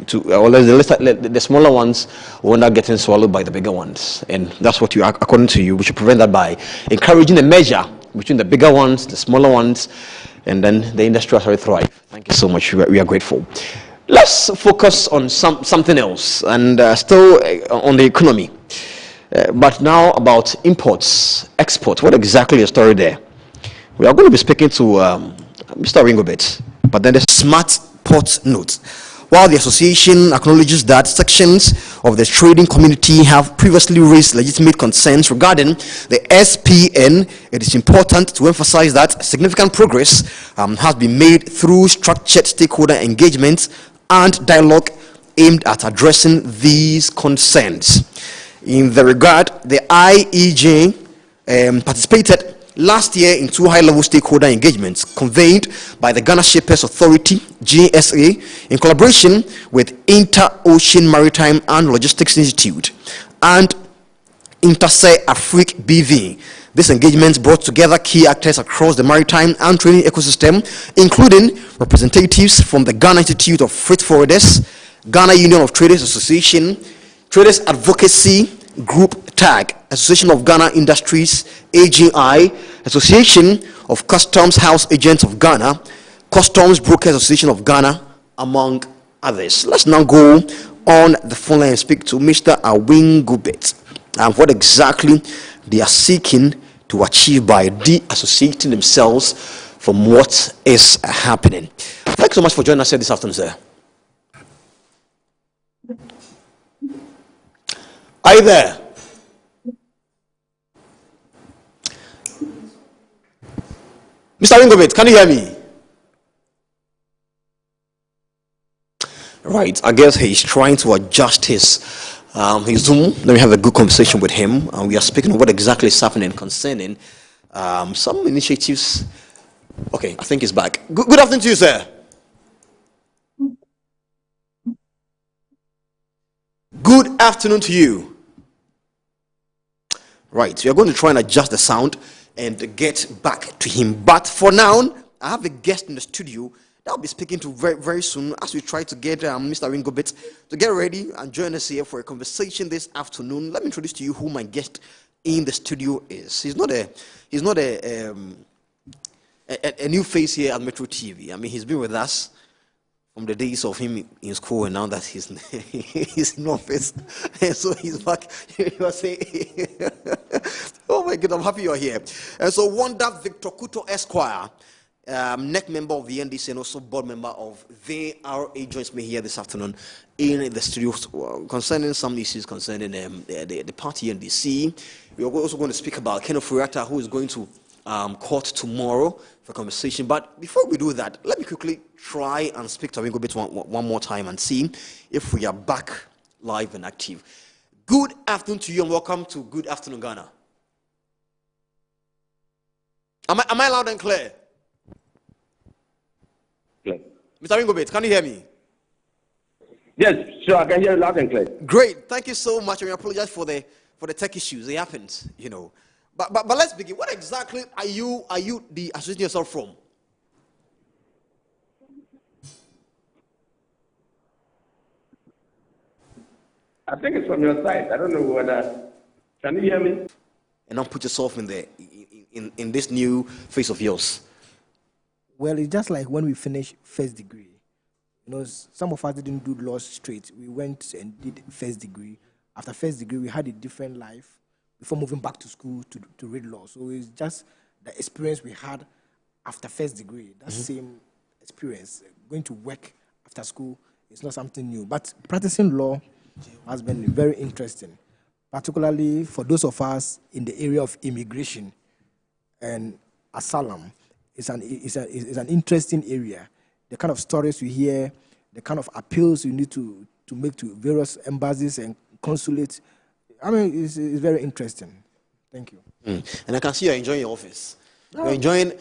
The smaller ones will end up getting swallowed by the bigger ones, and that's what according to you, we should prevent that by encouraging a measure between the bigger ones, the smaller ones, and then the industry will thrive. Thank you so much. We are grateful. Let's focus on something else, and still on the economy, but now about imports, exports. What exactly is the story there? We are going to be speaking to Mr. Ringobet. But then the smart pot note. While the association acknowledges that sections of the trading community have previously raised legitimate concerns regarding the SPN, it is important to emphasize that significant progress has been made through structured stakeholder engagement and dialogue aimed at addressing these concerns. In the regard, the IEJ participated last year in 2 high-level stakeholder engagements convened by the Ghana Shippers Authority, GSA, in collaboration with Inter-Ocean Maritime and Logistics Institute and Interse Afrique BV. This engagement brought together key actors across the maritime and trading ecosystem, including representatives from the Ghana Institute of Freight Forwarders, Ghana Union of Traders Association, Traders Advocacy Group TAG, Association of Ghana Industries, AGI, Association of Customs House Agents of Ghana, Customs Brokers Association of Ghana, among others. Let's now go on the phone line and speak to Mr. Awingubit and what exactly they are seeking to achieve by de-associating themselves from what is happening. Thanks so much for joining us here this afternoon, sir. Are you there? Mr. Ringobet, can you hear me? Right, I guess he's trying to adjust his Zoom. Let me have a good conversation with him. We are speaking of what exactly is happening concerning some initiatives. Okay, I think he's back. Good afternoon to you, sir. Good afternoon to you. Right, we are going to try and adjust the sound and get back to him. But for now, I have a guest in the studio that I'll be speaking to very, very soon as we try to get Mr. Ringobet to get ready and join us here for a conversation this afternoon. Let me introduce to you who my guest in the studio is. He's not a new face here at Metro TV. I mean, he's been with us from the days of him in school, and now that he's in office, and so he's back. You are saying, "Oh my God, I'm happy you're here." And so, Wanda Victor Kuto Esquire, NEC member of the NDC and also board member of VRA, joins me here this afternoon in the studio concerning some issues concerning the party NDC. We are also going to speak about Ken Ofori-Atta, who is going to court tomorrow for conversation. But before we do that, let me quickly try and speak to Ringobet one more time and see if we are back live and active. Good afternoon to you and welcome to Good Afternoon Ghana. Am I loud and clear? Yes. Mr. Ringobet, can you hear me? Yes, sure, I can hear you loud and clear. Great, thank you so much. I apologize for the tech issues. They happened, you know. But let's begin. What exactly are you associating yourself from? I think it's from your side. I don't know whether. Can you hear me? And now put yourself in the in this new phase of yours. Well, it's just like when we finished first degree. You know, some of us didn't do law straight. We went and did first degree. After first degree, we had a different life before moving back to school to read law. So it's just the experience we had after first degree. That same experience. Going to work after school is not something new. But practicing law has been very interesting, particularly for those of us in the area of immigration and asylum. It's an interesting area. The kind of stories you hear, the kind of appeals you need to make to various embassies and consulates. I mean, it's very interesting. Thank you. And I can see you're enjoying your office. You're enjoying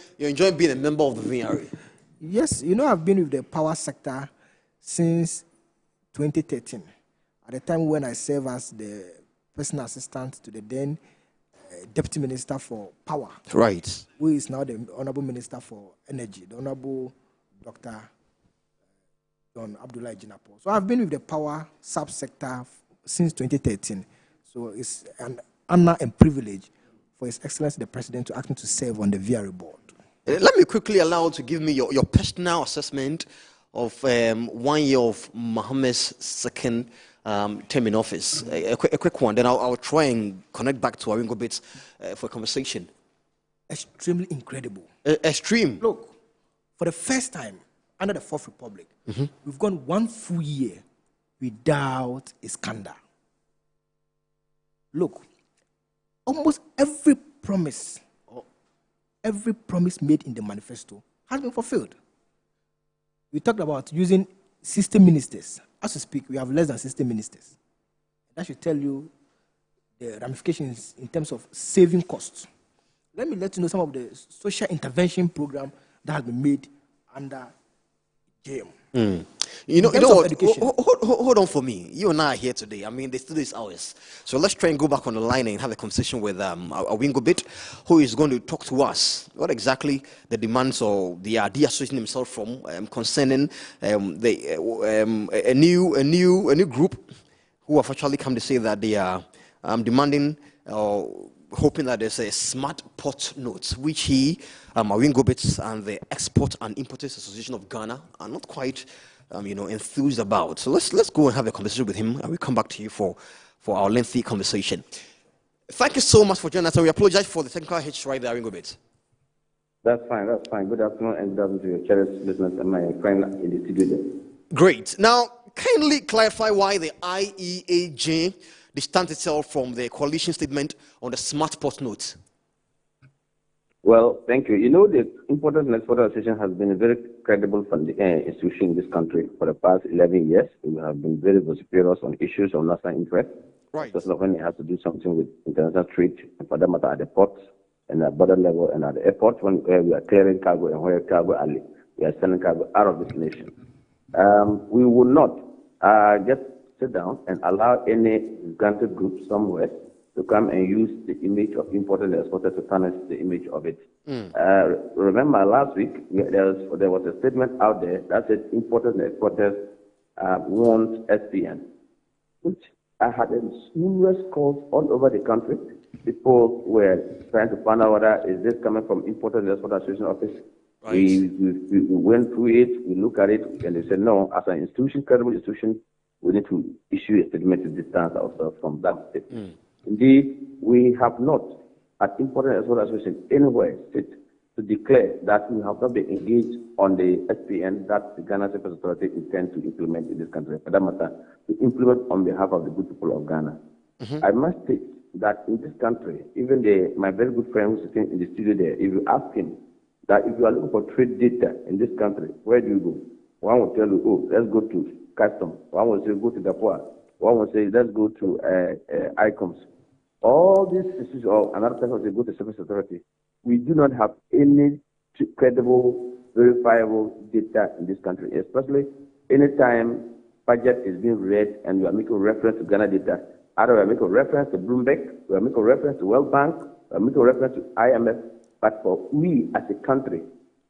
being a member of the VRA. Yes, you know, I've been with the power sector since 2013. At the time when I served as the personal assistant to the then Deputy Minister for Power. Right. Who is now the Honorable Minister for Energy, the Honorable Dr. John Abdullah Jinapo. So I've been with the power subsector since 2013. So it's an honor and privilege for His Excellency the President to ask me to serve on the VRA board. Let me quickly allow you to give me your personal assessment of 1 year of Mohammed's second term in office. A quick one, then I'll try and connect back to Ringobet for a conversation. Extremely incredible. Extreme? Look, For the first time under the Fourth Republic, we've gone 1 full year without a scandal. Look, almost every promise made in the manifesto has been fulfilled. We talked about using 60 ministers. As we speak, we have less than 60 ministers. That should tell you the ramifications in terms of saving costs. Let me let you know some of the social intervention program that has been made under JM. You know what? Hold on for me. You and I are here today. I mean, the studio is ours. So let's try and go back on the line and have a conversation with Awingobit, who is going to talk to us what exactly the demands or the idea associating himself from concerning a new group who have actually come to say that they are demanding hoping that there's a smart pot note, which he, Awingobit, and the Export and Importers Association of Ghana are not quite enthused about. So let's go and have a conversation with him, and we'll come back to you for our lengthy conversation. Thank you so much for joining us, and we apologize for the technical hitch right there, Awingobit. That's fine. Good afternoon, and good afternoon to your cherished listeners and my friend in the studio there. Great. Now, kindly clarify why the IEAJ distanced itself from the coalition statement on the smart pot note. Well, thank you. You know, the Importers and Exporters Association has been a very credible institution in this country for the past 11 years. We have been very vociferous on issues of national interest. Right. Especially when it has to do something with international trade, and for that matter, at the ports and at border level and at the airport, when we are clearing cargo and where cargo alley, we are sending cargo out of this nation. We will not just sit down and allow any granted group somewhere to come and use the image of importers and exporters to tarnish the image of it. Remember last week, there was a statement out there that said importers and exporters want SPN, which I had numerous calls all over the country. People were trying to find out whether is this coming from Importers and Exporters Association office. Right. We went through it, we looked at it, and they said, no, as an institution, credible institution, we need to issue a statement to distance ourselves from that statement. Indeed, we have not, at Importers and Exporters Association, anywhere to declare that we have not been engaged on the SPN that the Ghana Surface Authority intends to implement in this country. For that matter, to implement on behalf of the good people of Ghana. I must state that in this country, even my very good friend who's sitting in the studio there, if you ask him that if you are looking for trade data in this country, where do you go? One will tell you, oh, let's go to custom. One will say, go to DAPOA. One will say, let's go to ICOMS. All these issues, or another person will say, go to Service Authority. We do not have any credible, verifiable data in this country, especially anytime budget is being read and you are making reference to Ghana data. Either we are making reference to Bloomberg, we are making reference to World Bank, we are making reference to IMF, but for we as a country,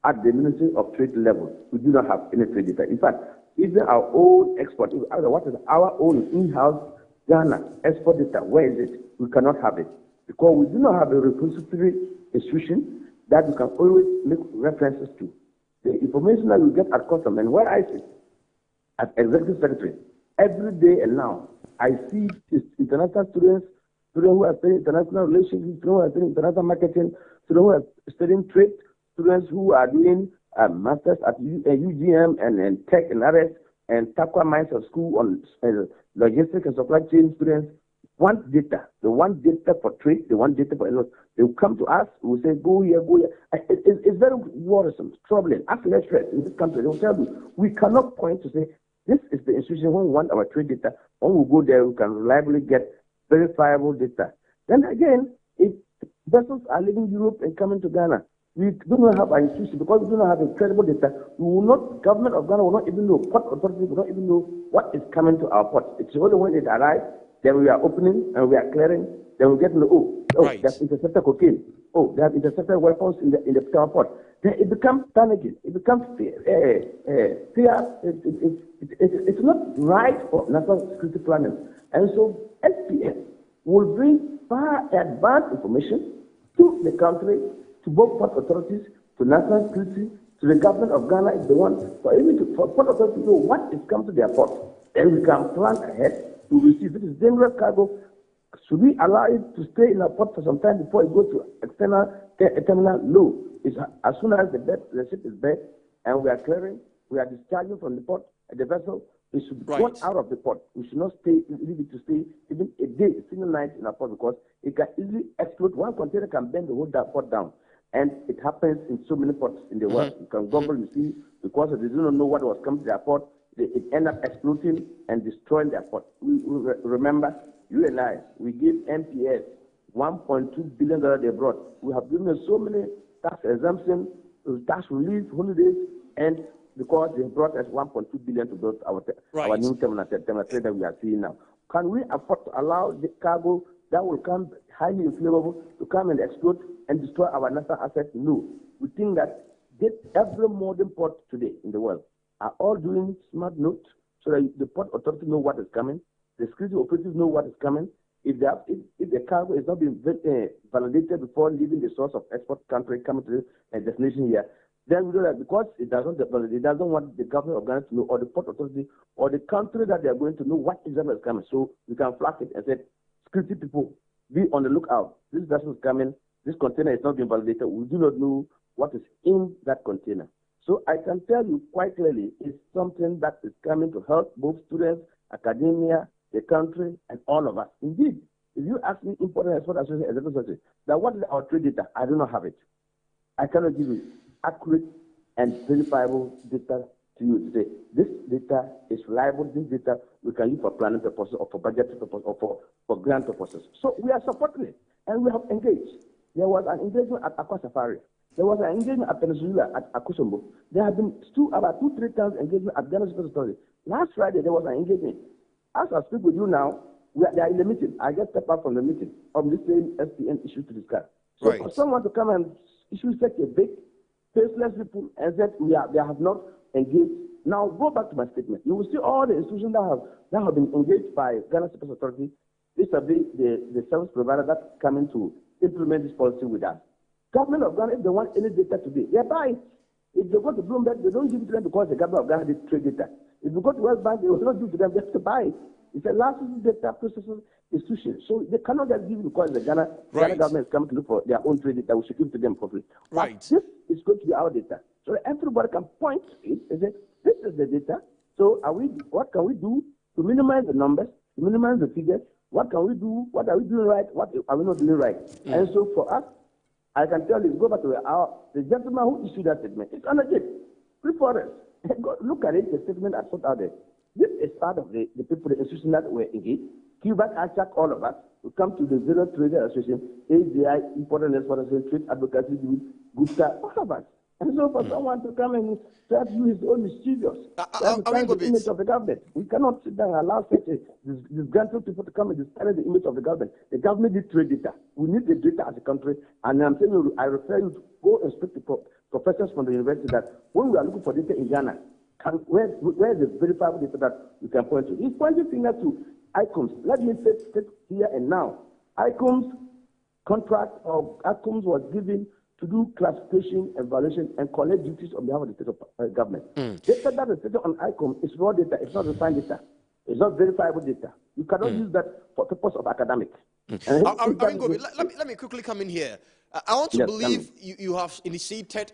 at the Ministry of Trade level, we do not have any trade data. In fact, even our own export, what is our own in-house Ghana export data, where is it? We cannot have it because we do not have a repository institution that we can always make references to. The information that we get at custom, and where I sit as executive secretary, every day and now, I see international students who are studying international relations, students who are studying international marketing, students who are studying trade, students who are doing masters at UGM and tech and others, and Takwa Mines of School on logistics and supply chain students want data. They want data for trade. They want data for anything. They will come to us. We will say, go here, go here. It's very worrisome, troubling. Ask lecturers in this country. They will tell you, we cannot point to say, this is the institution when we want our trade data. When we go there, we can reliably get verifiable data. Then again, if vessels are leaving Europe and coming to Ghana, we do not have an institution because we do not have incredible data. We will not, government of Ghana will not even know, port authorities will not even know what is coming to our port. It's only when it arrives, then we are opening and we are clearing, then we get to know, right. That's intercepted cocaine. Oh, they have intercepted weapons in the tower port. Then it becomes panicking. It becomes fear. It's not right for national security planning. And so SPS will bring far advanced information to the country, to both port authorities, to national security, to the government of Ghana if they want, for port authorities to know what is coming to their port. Then we can plan ahead to receive. This is dangerous cargo. Should we allow it to stay in our port for some time before it goes to external terminal? No. It's as soon as the ship is dead, and we are clearing, we are discharging from the port, the vessel. It should be gone out of the port. We should not leave it to stay even a day, a single night in a port, because it can easily explode. One container can bend the whole port down. And it happens in so many ports in the world. You can Google, you see, because they do not know what was coming to their port, it end up exploding and destroying their port. Remember, you and I, we gave MPS $1.2 billion they brought. We have given them so many tax exemptions, tax relief, holidays, and because they brought us $1.2 billion to build our new terminal 3 that we are seeing now. Can we afford to allow the cargo that will come highly inflammable to come and explode and destroy our national assets? No. We think that every modern port today in the world are all doing smart note so that the port authority know what is coming, the security operatives know what is coming. If the cargo is not being validated before leaving the source of export country coming to the destination here, then we know that because it doesn't want the government of Ghana to know, or the port authority, or the country that they are going to know what exactly is coming. So we can flag it and say, security people, be on the lookout. This vessel is coming. This container is not being validated. We do not know what is in that container. So I can tell you quite clearly, it's something that is coming to help both students, academia, the country, and all of us. Indeed, if you ask me, important export association, that what is our trade data? I do not have it. I cannot give you accurate and verifiable data to you today. This data is reliable. This data we can use for planning purposes, or for budget purposes, or for grant purposes. So we are supporting it, and we have engaged. There was an engagement at Aqua Safari. There was an engagement at Peninsula at Akosombo. There have been about 2-3 times engagement at Ghana Space Authority. Last Friday there was an engagement. As I speak with you now, they are in the meeting. I just stepped out from the meeting of this same SPN issue to discuss. So for someone to come and issue such a big, faceless people and said they have not engaged. Now go back to my statement. You will see all the institutions that have been engaged by Ghana Space Authority. This will be the service provider that's coming to implement this policy with us. Government of Ghana, if they want any data today, they buy it. If they go to Bloomberg, they don't give it to them because the government of Ghana did trade data. If you go to West Bank, they will not give it to them, they have to buy it. It's a licensed data processing institution. So they cannot just give it because the Ghana government is coming to look for their own trade data. We should give it to them for free. But this is going to be our data. So everybody can point to it and say, this is the data. So what can we do to minimize the numbers, to minimize the figures? What can we do? What are we doing right? What are we not doing right? And so for us, I can tell you, go back to the gentleman who issued that statement. It's legit. Free forest. Look at it, the statement that's put out there. This is part of the people, the institution that were engaged. Cuba, ACHAC, all of us, we come to the Zero Trader Association, ADI, Important Export Association, Trade Advocacy Group, GUPTA, all of us. And so for someone to come and try to do his own mischievous, the image of the government, we cannot sit down and allow such disgruntled people to come and disparage the image of the government. The government needs trade data. We need the data as a country. And I'm telling you, I refer you to go and speak to professors from the university that when we are looking for data in Ghana, where is the verifiable data that we can point to? He's pointing finger to ICOMS. Let me say here and now. ICOMS contract or ICOMS was given to do classification, evaluation, and collect duties on behalf of the state government. Data that is stated on ICOM is raw data. It's not refined data. It's not verifiable data. You cannot use that for purpose of academic. Let me quickly come in here. I want to believe you have initiated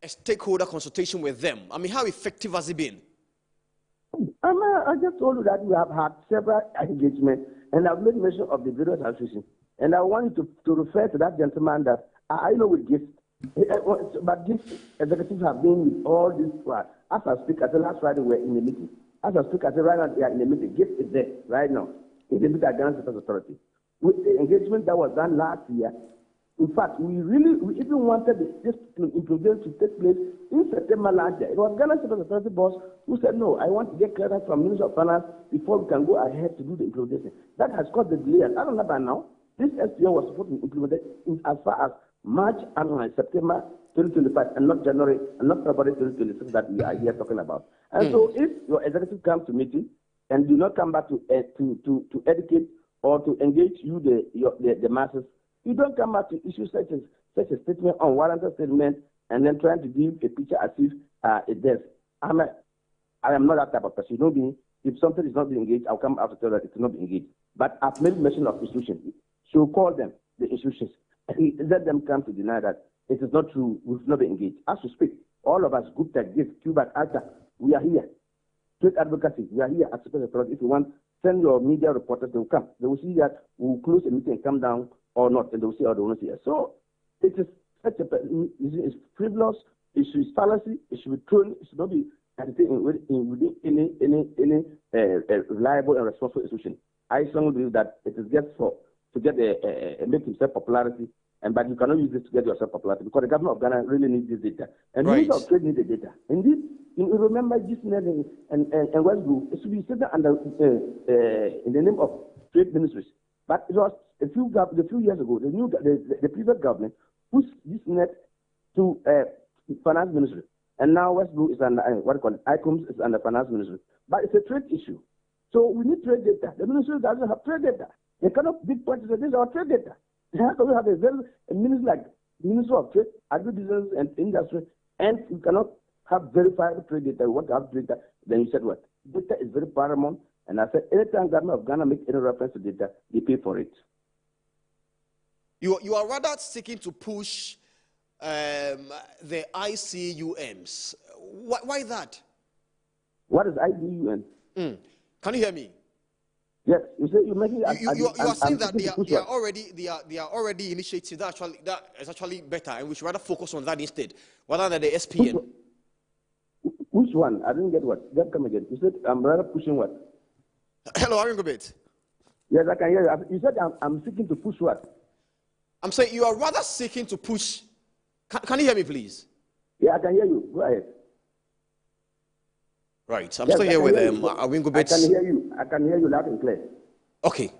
a stakeholder consultation with them. I mean, how effective has it been? I just told you that we have had several engagements, and I've made mention of the various associations. And I want you to refer to that gentleman that I know with gifts, but gifts executives have been with all this. As I speak, I said last Friday we were in a meeting. As I speak, I said right now we are in a meeting. Gift is there right now. In the meeting at Ghana State Authority. With the engagement that was done last year, in fact, we even wanted this improvement to take place in September last year. It was Ghana State Authority boss who said, no, I want to get clearance from Minister of Finance before we can go ahead to do the implementation. That has caused the delay. I don't know by now. This SPN was supposed to be implemented as far as March and September 2025, and not January and not February 2026 that we are here talking about. And so, if your executive comes to meeting and do not come back to educate or to engage the masses, you don't come back to issue such a statement, unwarranted statement, and then trying to give a picture as if it does. I am not that type of person. You know me. If something is not being engaged, I'll come out to tell that it's not being engaged. But I've made mention of institutions. So call them, the institutions. Let them come to deny that it is not true, we've not been engaged. As we speak, All of us, Gupta, GIF, Cuba, ALTA, we are here. Trade advocacy, we are here at Super Authority. If you want, send your media reporters, they will come. They will see that we will close the meeting and come down or not, and they will see or they will not see us. So it is such a, it's frivolous, it should be fallacy, it should be thrown, it should not be within any reliable and responsible institution. I strongly believe that it is just to get make himself popularity, but you cannot use this to get yourself popularity because the government of Ghana really needs this data. And the Minister of Trade needs the data. Indeed, you remember GSNet and Westbrook, it should be set under in the name of trade ministries. But it was a few years ago, the previous government pushed GSNet to finance ministry. And now Westbrook is under, ICOMS is under finance ministry. But it's a trade issue. So we need trade data. The ministry doesn't have trade data. They cannot big point to say this is our trade data. How can we have a ministry like Minister of Trade, Agribusiness and Industry, and you cannot have verified trade data? You want to have data, then you said what? Data is very paramount. And I said, anytime government of Ghana makes any reference to data, they pay for it. You are rather seeking to push the ICUMs. Why that? What is ICUM? Can you hear me? Yes, you say you making. You are saying that they are already initiatives that is actually better, and we should rather focus on that instead, rather than the SPN. Which one? I didn't get what. Just come again. You said I'm rather pushing what? Hello, Aringobit. Yes, I can hear you. You said I'm seeking to push what? I'm saying you are rather seeking to push. Can you hear me, please? Yeah, I can hear you. Go ahead. Right, I'm still here with Awingobit. I can hear you. I can hear you loud and clear. Okay.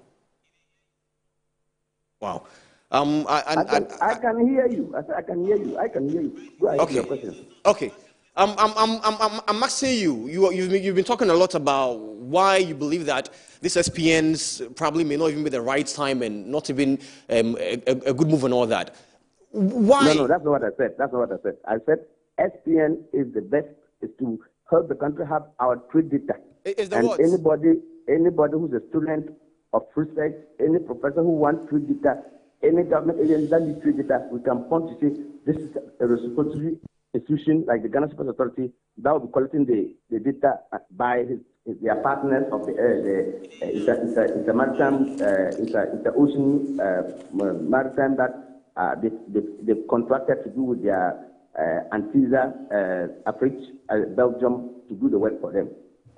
Wow. I can hear you. I said I can hear you. I can hear you. Go ahead with your question. Okay. I'm asking you. You've been talking a lot about why you believe that these SPNs probably may not even be the right time and not even a good move and all that. Why? No, that's not what I said. That's not what I said. I said SPN is the best, is to help the country have our trade data. Anybody who's a student of research, any professor who wants trade data, any government agency that needs trade data, we can point to say this is a responsibility institution like the Ghana Sports Authority that will be collecting the data by their partners of the inter-ocean maritime that they've contracted to do with their Antigua, Africa, Belgium to do the work for them.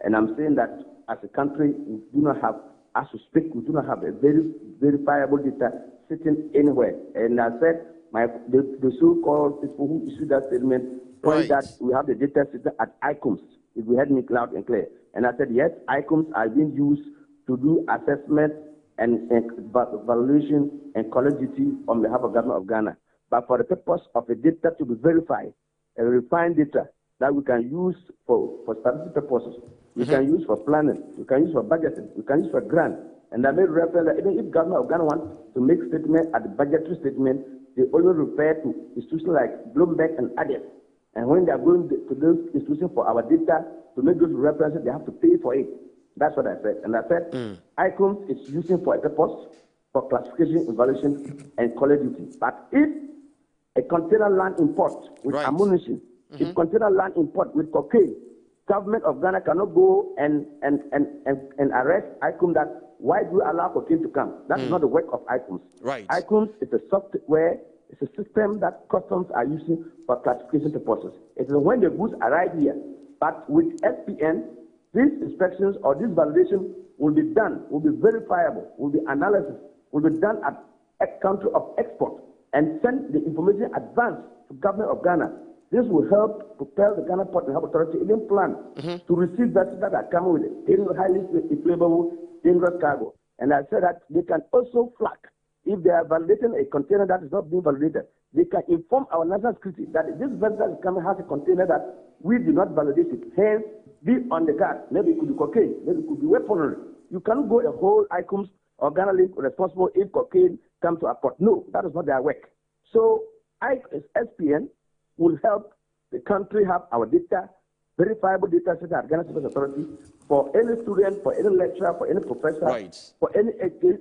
And I'm saying that as a country, we do not have, as we speak, we do not have a very verifiable data sitting anywhere. And I said, the so-called people who issued that statement point that we have the data sitting at ICOMS, if we heard me loud and clear. And I said, yes, ICOMS are being used to do assessment and valuation and college duty on behalf of the government of Ghana. But for the purpose of the data to be verified, a refined data that we can use for statistical purposes, we can use for planning, we can use for budgeting, we can use for grant. And I made reference that even if government of Ghana wants to make statement at the budgetary statement, they always refer to institutions like Bloomberg and others. And when they are going to those institutions for our data to make those references, they have to pay for it. That's what I said. And I said, ICOMS is using for a purpose for classification, evaluation, and college duty. But if a container land import with ammunition, if container land import with cocaine, government of Ghana cannot go and arrest ICOMS that why do you allow cocaine to come? That's not the work of ICOMS. ICOMS is a software, it's a system that customs are using for classification purposes. It is when the goods arrive here. But with SPN, these inspections or this validation will be done, will be verifiable, will be analysis, will be done at a country of export and send the information advance to government of Ghana. This will help propel the Ghana Port and Harbour Authority even plan to receive vessels that are coming with it, highly inflammable, dangerous cargo. And I said that they can also flag if they are validating a container that is not being validated. They can inform our national security that this vessel that is coming has a container that we do not validate it. Hence, be on the guard. Maybe it could be cocaine, maybe it could be weaponry. You cannot go a whole ICOMS or Ghana Link responsible if cocaine comes to a port. No, that is not their work. So SPN will help the country have our data, verifiable data set at Ghana Sports Authority for any student, for any lecturer, for any professor, for any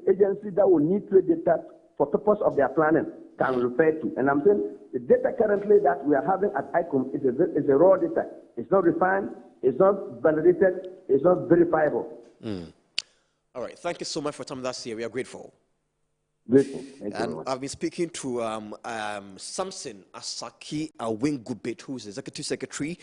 agency that will need trade data for purpose of their planning can refer to. And I'm saying The data currently that we are having at ICOM is a raw data. It's not refined, it's not validated, it's not verifiable. All right, thank you so much for time that's here. We are grateful. Grateful. Thank you very And much. I've been speaking to Samson Asaki Awengubit, who is Executive Secretary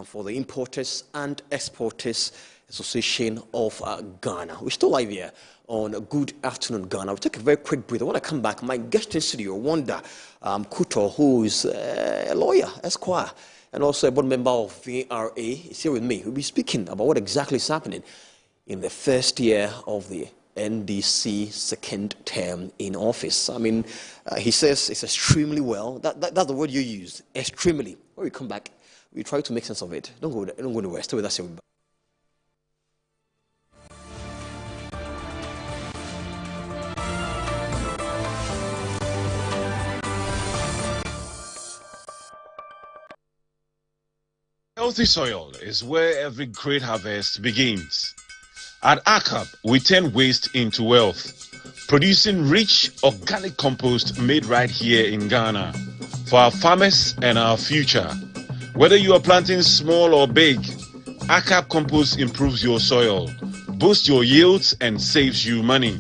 for the Importers and Exporters Association of Ghana. We're still live here on Good Afternoon Ghana. We'll take a very quick break. When I come back, my guest in studio, Wanda Kuto, who is a lawyer, Esquire, and also a board member of VRA, is here with me. We'll be speaking about what exactly is happening in the first year of the NDC second term in office. I mean, he says it's extremely well. That's the word you use, extremely. When we come back, we try to make sense of it. Don't go anywhere. Stay with us here. Healthy soil is where every great harvest begins. At ACAP, we turn waste into wealth, producing rich organic compost made right here in Ghana for our farmers and our future. Whether you are planting small or big, ACAP compost improves your soil, boosts your yields, and saves you money.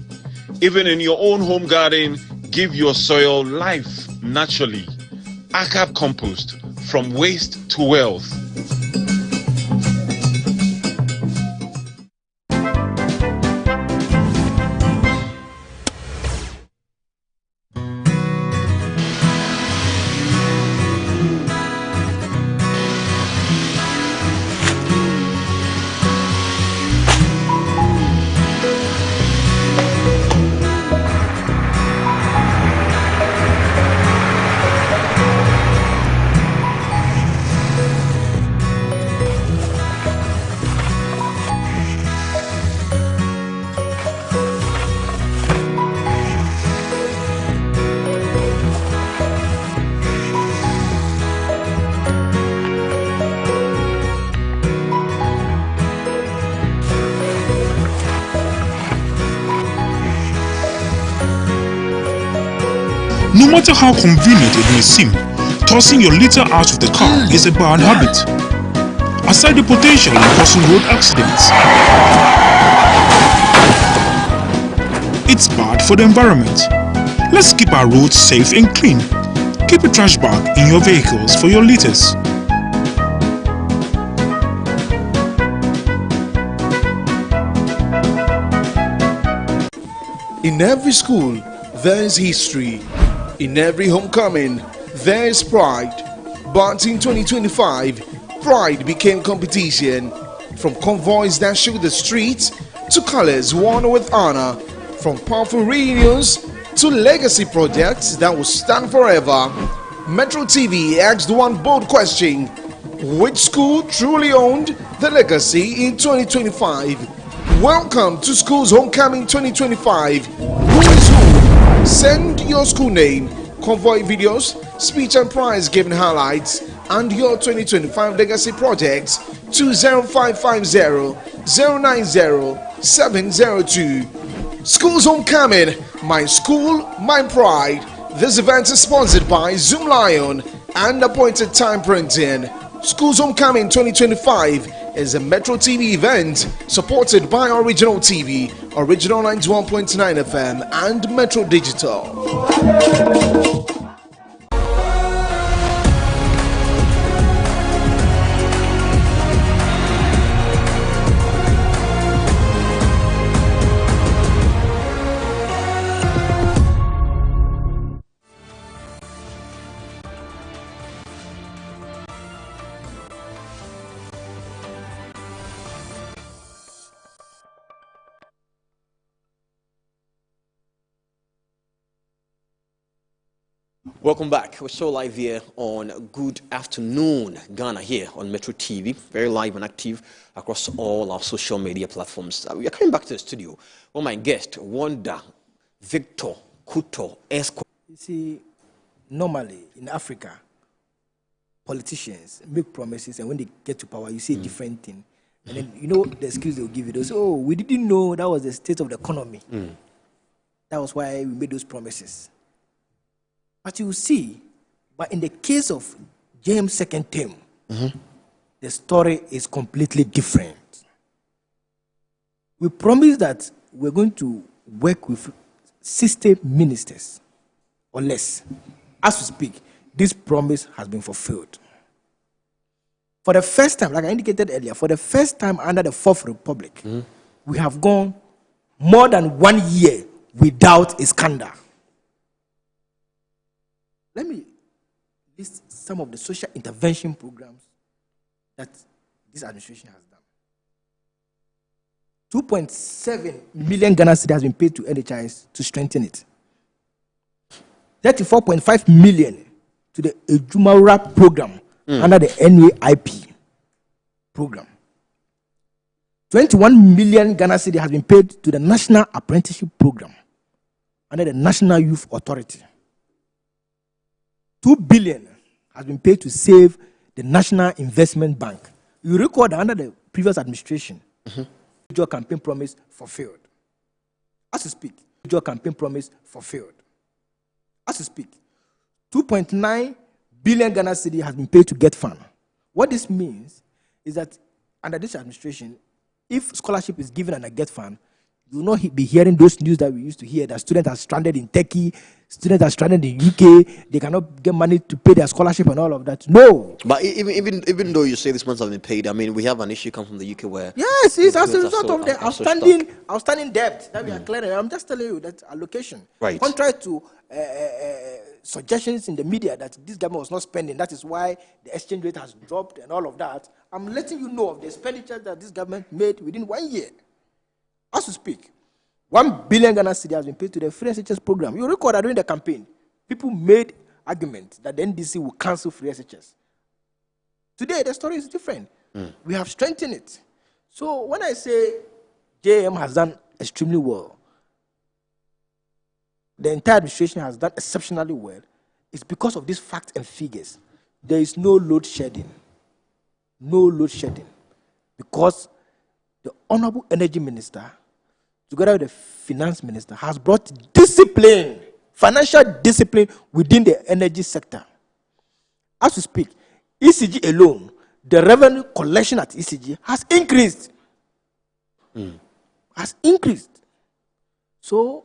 Even in your own home garden, give your soil life naturally. ACAP compost, from waste to wealth. No matter how convenient it may seem, tossing your litter out of the car is a bad habit. Aside the potential in causing road accidents, it's bad for the environment. Let's keep our roads safe and clean. Keep a trash bag in your vehicles for your litters. In every school, there is history. In every homecoming, there is pride. But in 2025, pride became competition. From convoys that shook the streets to colors worn with honor, from powerful reunions to legacy projects that will stand forever. Metro TV asked one bold question: which school truly owned the legacy in 2025? Welcome to School's Homecoming 2025. Who is who? Send your school name, convoy videos, speech and prize giving highlights, and your 2025 legacy projects to 0550-090-702. School's Homecoming, my school, my pride. This event is sponsored by Zoom Lion and Appointed Time Printing. School's Homecoming 2025 is a Metro TV event supported by Original TV, Original 91.9 FM, and Metro Digital. Welcome back. We're still live here on Good Afternoon Ghana here on Metro TV. Very live and active across all our social media platforms. We are coming back to the studio. Well, my guest, Wanda Victor Kuto Esquire. You see, normally in Africa, politicians make promises, and when they get to power, you see a different thing. And then, you know, the excuse they'll give you, they'll say, oh, we didn't know that was the state of the economy. That was why we made those promises. But you see, But in the case of James' second term, the story is completely different. We promised that we're going to work with 60 ministers or less. As we speak, this promise has been fulfilled. For the first time, like I indicated earlier, for the first time under the Fourth Republic, we have gone more than 1 year without a scandal. Let me list some of the social intervention programs that this administration has done. 2.7 million Ghana cedis has been paid to NHIS to strengthen it. 34.5 million to the Ejumara program under the NAIP program. 21 million Ghana cedis has been paid to the National Apprenticeship Program under the National Youth Authority. 2 billion has been paid to save the National Investment Bank. You recall that under the previous administration, your campaign promise fulfilled. As you speak, your campaign promise fulfilled. As you speak, 2.9 billion Ghana cedi has been paid to Get Fund. What this means is that under this administration, if scholarship is given under Get Fund, you will not be hearing those news that we used to hear, that students are stranded in Turkey, students are stranded in UK, they cannot get money to pay their scholarship and all of that. No. But even though you say these months have been paid, I mean, we have an issue come from the UK where... Yes, it's as a result of the outstanding debt that we are clearing. I'm just telling you that allocation. Right. Contrary to suggestions in the media that this government was not spending, that is why the exchange rate has dropped and all of that, I'm letting you know of the expenditure that this government made within 1 year. As we speak, 1 billion Ghana cedi has been paid to the free SHS program. You recall that during the campaign, people made arguments that the NDC will cancel free SHS. Today, the story is different. We have strengthened it. So when I say JM has done extremely well, the entire administration has done exceptionally well, it's because of these facts and figures. There is no load shedding. No load shedding. Because the Honorable Energy Minister, together with the Finance Minister, has brought discipline, financial discipline within the energy sector. As we speak, ECG alone, the revenue collection at ECG has increased. Has increased. So,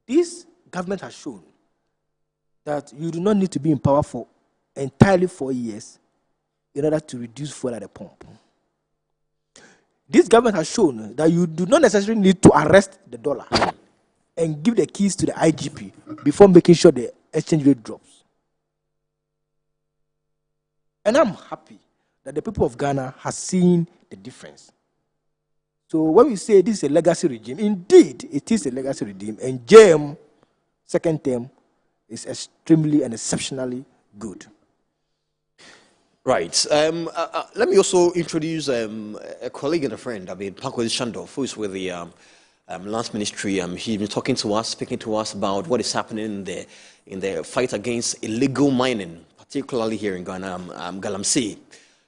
this government has shown that you do not need to be in power for entirely 4 years in order to reduce fuel at the pump. This government has shown that you do not necessarily need to arrest the dollar and give the keys to the IGP before making sure the exchange rate drops. And I'm happy that the people of Ghana have seen the difference. So when we say this is a legacy regime, indeed it is a legacy regime, and JM, second term, is extremely and exceptionally good. Right. Let me also introduce a colleague and a friend, Pakwesi Shandorf, who is with the Lands Ministry. He's been talking to us, speaking to us about what is happening in the fight against illegal mining, particularly here in Ghana, Galamsey.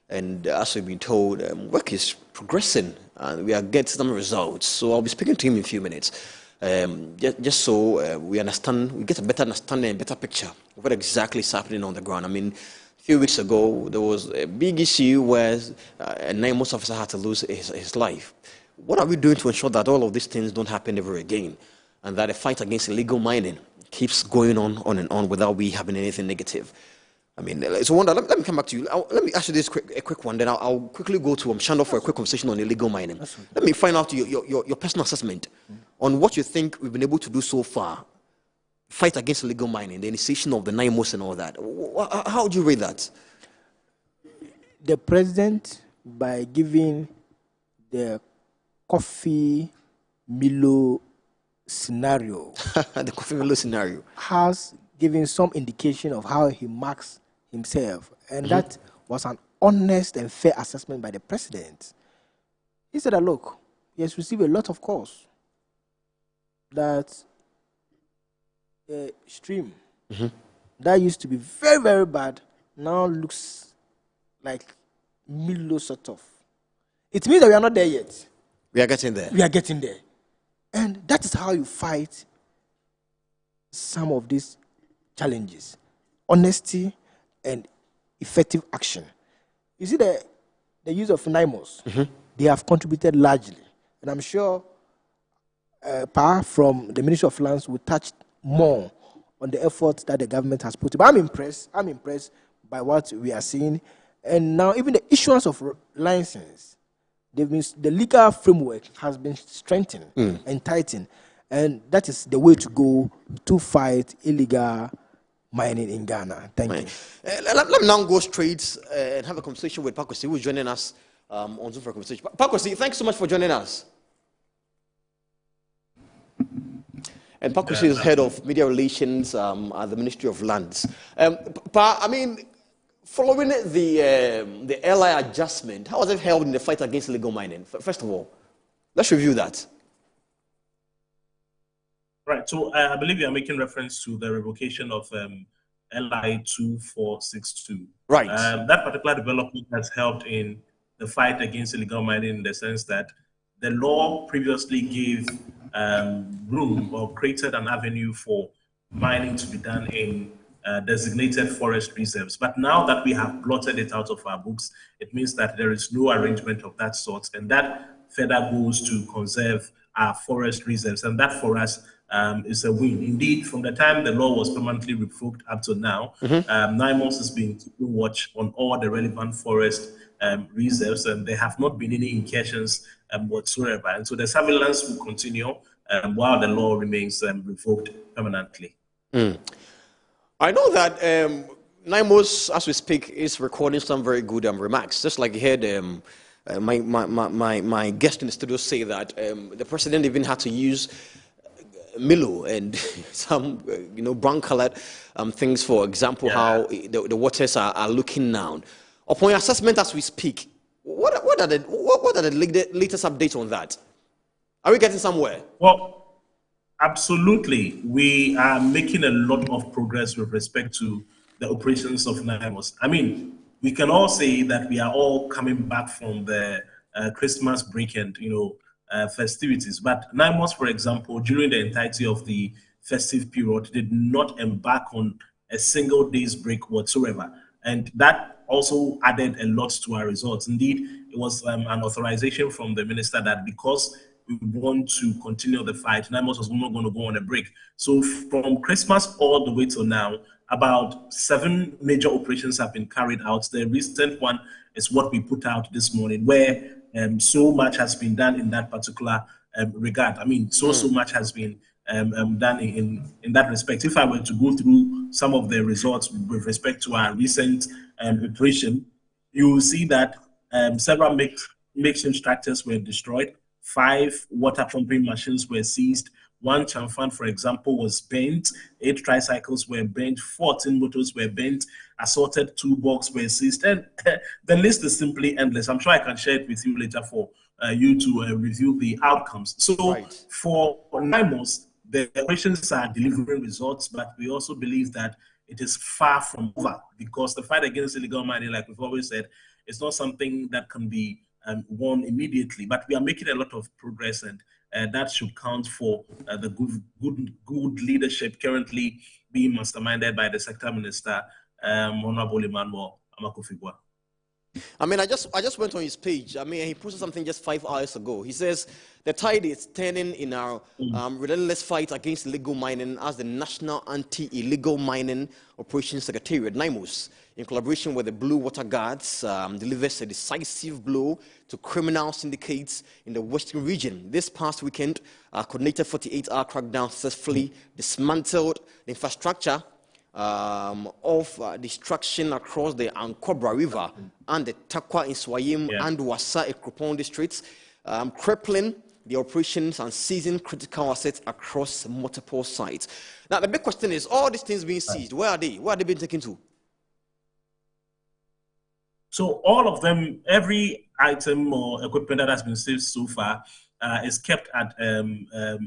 And as we've been told, work is progressing, and we are getting some results. So I'll be speaking to him in a few minutes, just so we understand, we get a better understanding and better picture of what exactly is happening on the ground. I mean, a few weeks ago, there was a big issue where a NIMOS officer had to lose his life. What are we doing to ensure that all of these things don't happen ever again, and that the fight against illegal mining keeps going on and on without we having anything negative? I mean, it's a wonder. Let me come back to you. Let me ask you this a quick one, then I'll quickly go to Shandorf for a quick conversation on illegal mining. Let me find out your personal assessment on what you think we've been able to do so far. Fight against illegal mining, the initiation of the NIMOS and all that. How would you rate that? The president, by giving the Kofi Milo scenario, the Kofi Milo scenario, has given some indication of how he marks himself, and that was an honest and fair assessment by the president. He said that, look, he has received a lot of calls that stream that used to be very, very bad now looks like Milo sort of. It means that we are not there yet. We are getting there. We are getting there. And that is how you fight some of these challenges. Honesty and effective action. You see, the use of NIMOS, they have contributed largely. And I'm sure Pa from the Ministry of Lands will touch more on the efforts that the government has put. But I'm impressed by what we are seeing. And now even the issuance of license, the legal framework has been strengthened and tightened. And that is the way to go to fight illegal mining in Ghana. Thank you. Let me now go straight and have a conversation with Pakwesi, who is joining us on Zoom for a conversation. Pakwesi, thanks so much for joining us. And Pakwesi is head of media relations at the Ministry of Lands. I mean, following the LI adjustment, how was it held in the fight against illegal mining? First of all, let's review that. Right. So I believe you are making reference to the revocation of LI 2462. Right. That particular development has helped in the fight against illegal mining in the sense that the law previously gave room or created an avenue for mining to be done in designated forest reserves. But now that we have blotted it out of our books, it means that there is no arrangement of that sort, and that further goes to conserve our forest reserves, and that for us is a win. Indeed, from the time the law was permanently revoked up to now, NIMOS has been keeping watch on all the relevant forest reserves, and there have not been any incursions whatsoever. And so the surveillance will continue while the law remains revoked permanently. I know that NIMOS, as we speak, is recording some very good remarks. Just like you heard my guest in the studio say that the president even had to use Milo and some brown-colored things, for example, how the waters are looking now. Upon your assessment as we speak, what are the latest updates on that? Are we getting somewhere? Well, absolutely. We are making a lot of progress with respect to the operations of NIMOS. I mean, we can all say that we are all coming back from the Christmas break and, festivities. But NIMOS, for example, during the entirety of the festive period, did not embark on a single day's break whatsoever. And that also added a lot to our results. Indeed, it was an authorization from the minister that because we want to continue the fight, NIMOS was not going to go on a break. So from Christmas all the way till now, about 7 major operations have been carried out. The recent one is what we put out this morning, where so much has been done in that particular regard. I mean, so much has been done in that respect. If I were to go through some of the results with respect to our recent operation, you will see that several makeshift tractors were destroyed, 5 water pumping machines were seized, 1 chamfan, for example, was burnt, 8 tricycles were burnt, 14 motors were burnt, assorted toolbox were seized, and the list is simply endless. I'm sure I can share it with you later for you to review the outcomes. So for NIMOS, the operations are delivering results, but we also believe that it is far from over, because the fight against illegal mining, like we've always said, is not something that can be won immediately. But we are making a lot of progress, and that should count for the good leadership currently being masterminded by the sector minister, Honorable Emmanuel Amakufigwa. I mean, I just went on his page. I mean, he posted something just 5 hours ago. He says the tide is turning in our relentless fight against illegal mining as the National Anti-Illegal Mining Operations Secretariat, NIMOS, in collaboration with the Blue Water Guards, delivers a decisive blow to criminal syndicates in the Western region. This past weekend, a coordinated 48-hour crackdown successfully dismantled the infrastructure of destruction across the Ankobra River and the Takwa in Swayim and Wassa Ekropon districts, crippling the operations and seizing critical assets across multiple sites. Now, the big question is, all these things being seized, where are they? Where are they being taken to? So all of them, every item or equipment that has been seized so far is kept at a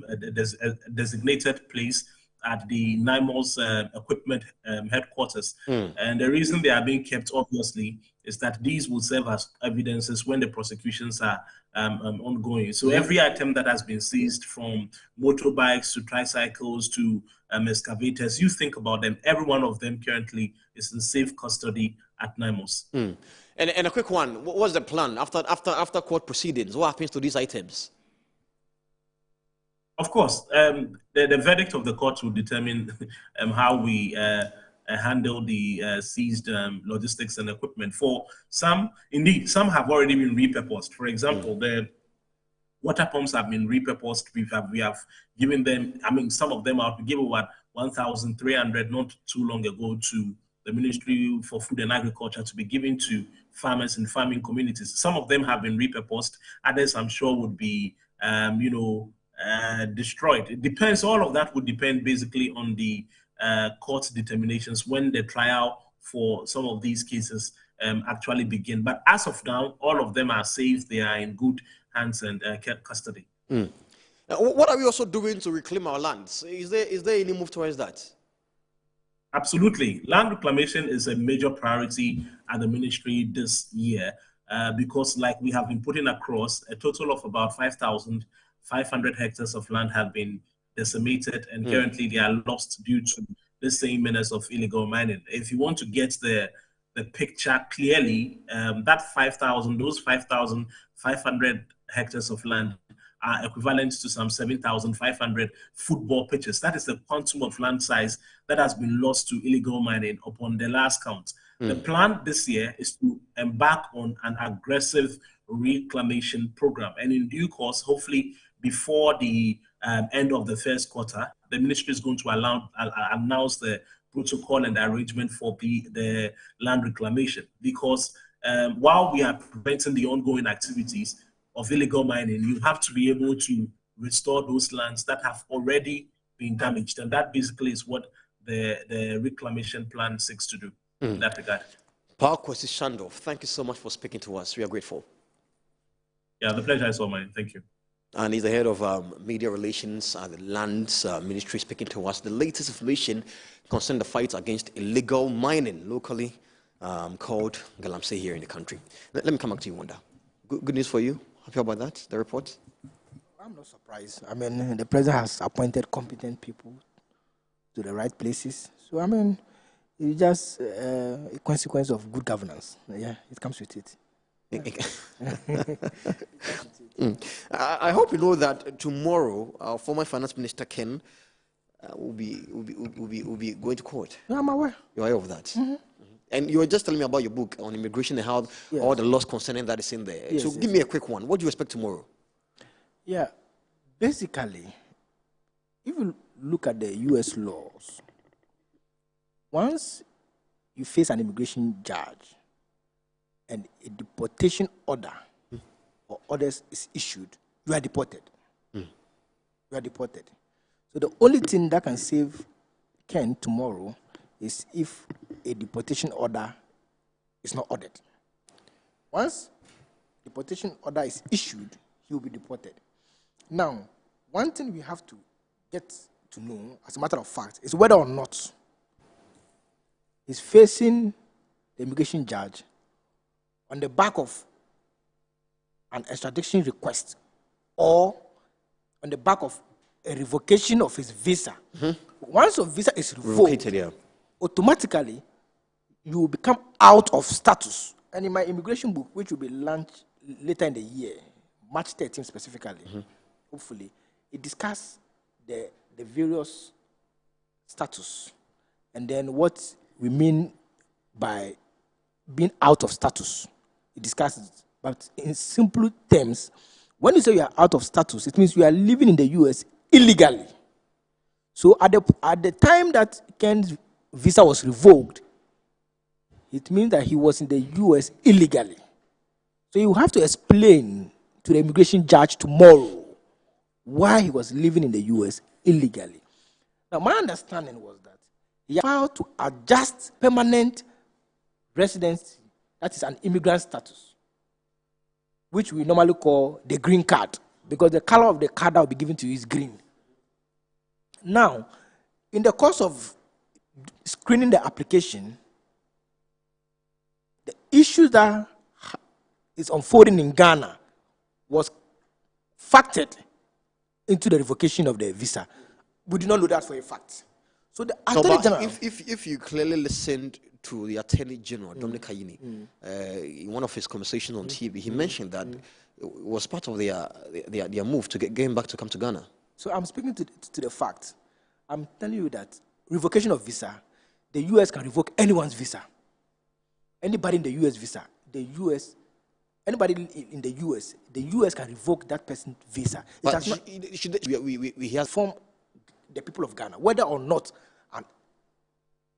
designated place at the NIMOS equipment headquarters. And the reason they are being kept, obviously, is that these will serve as evidences when the prosecutions are ongoing. So every item that has been seized, from motorbikes to tricycles to excavators, you think about them, every one of them currently is in safe custody at NIMOS. And a quick one, what's the plan after court proceedings? What happens to these items? Of course, the verdict of the court will determine how we handle the seized logistics and equipment. For some, indeed, some have already been repurposed. For example, the water pumps have been repurposed. We have given them, I mean, some of them are to give about 1,300 not too long ago to the Ministry for Food and Agriculture to be given to farmers in farming communities. Some of them have been repurposed. Others, I'm sure, would be, destroyed. It depends. All of that would depend basically on the court determinations when the trial for some of these cases actually begin. But as of now, all of them are safe. They are in good hands and custody. What are we also doing to reclaim our lands? Is there any move towards that? Absolutely. Land reclamation is a major priority at the ministry this year because, like we have been putting across, a total of about 5,500 hectares of land have been decimated, and currently they are lost due to the same menace of illegal mining. If you want to get the picture clearly, those 5,500 hectares of land are equivalent to some 7,500 football pitches. That is the quantum of land size that has been lost to illegal mining upon the last count. The plan this year is to embark on an aggressive reclamation program. And in due course, hopefully before the end of the first quarter, the ministry is going to announce the protocol and the arrangement for the land reclamation. Because while we are preventing the ongoing activities of illegal mining, you have to be able to restore those lands that have already been damaged. And that basically is what the reclamation plan seeks to do in that regard. Pa Kwesi Shandorf, thank you so much for speaking to us. We are grateful. Yeah, the pleasure is all mine. Thank you. And he's the head of media relations at the Lands Ministry, speaking to us. The latest information concerning the fight against illegal mining locally called Galamsey here in the country. Let me come back to you, Wanda. Good news for you. Happy about that, the report? I'm not surprised. I mean, the president has appointed competent people to the right places. So, I mean, it's just a consequence of good governance. Yeah, it comes with it. I hope you know that tomorrow our former finance minister Ken will be going to court. I'm aware. You're aware of that. And you were just telling me about your book on immigration and how all the laws concerning that is in there. So give me a quick one. What do you expect tomorrow? Yeah, basically, if you look at the U.S. laws, once you face an immigration judge and a deportation order or orders is issued, you are deported. You are deported. So the only thing that can save Ken tomorrow is if a deportation order is not ordered. Once deportation order is issued, he will be deported. Now, one thing we have to get to know, as a matter of fact, is whether or not he's facing the immigration judge on the back of an extradition request or on the back of a revocation of his visa. Once your visa is revoked, automatically you will become out of status. And in my immigration book, which will be launched later in the year, March 13 specifically, hopefully, it discusses the various status and then what we mean by being out of status. It discusses it. But in simple terms, when you say you are out of status, it means you are living in the U.S. illegally. So at the time that Ken's visa was revoked, it means that he was in the U.S. illegally. So you have to explain to the immigration judge tomorrow why he was living in the U.S. illegally. Now, my understanding was that he filed to adjust permanent residency, that is an immigrant status, which we normally call the green card, because the color of the card that will be given to you is green. Now, in the course of screening the application, the issue that is unfolding in Ghana was factored into the revocation of the visa. We do not know that for a fact. So the Attorney General, if you clearly listened to the Attorney General, Dominic Kayini, in one of his conversations on TV, he mentioned that it was part of their move to get back to come to Ghana. So I'm speaking to the fact. I'm telling you that revocation of visa, the U.S. can revoke anyone's visa. Anybody in the U.S. visa, anybody in the U.S., the U.S. can revoke that person's visa. But we hear from the people of Ghana, whether or not an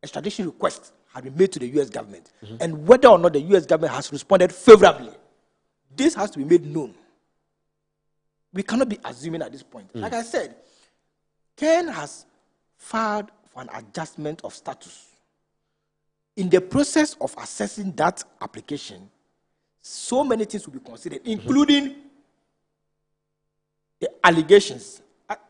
extradition request has been made to the U.S. government, and whether or not the U.S. government has responded favorably. This has to be made known. We cannot be assuming at this point. Like I said, Ken has filed for an adjustment of status. In the process of assessing that application, so many things will be considered, including the allegations.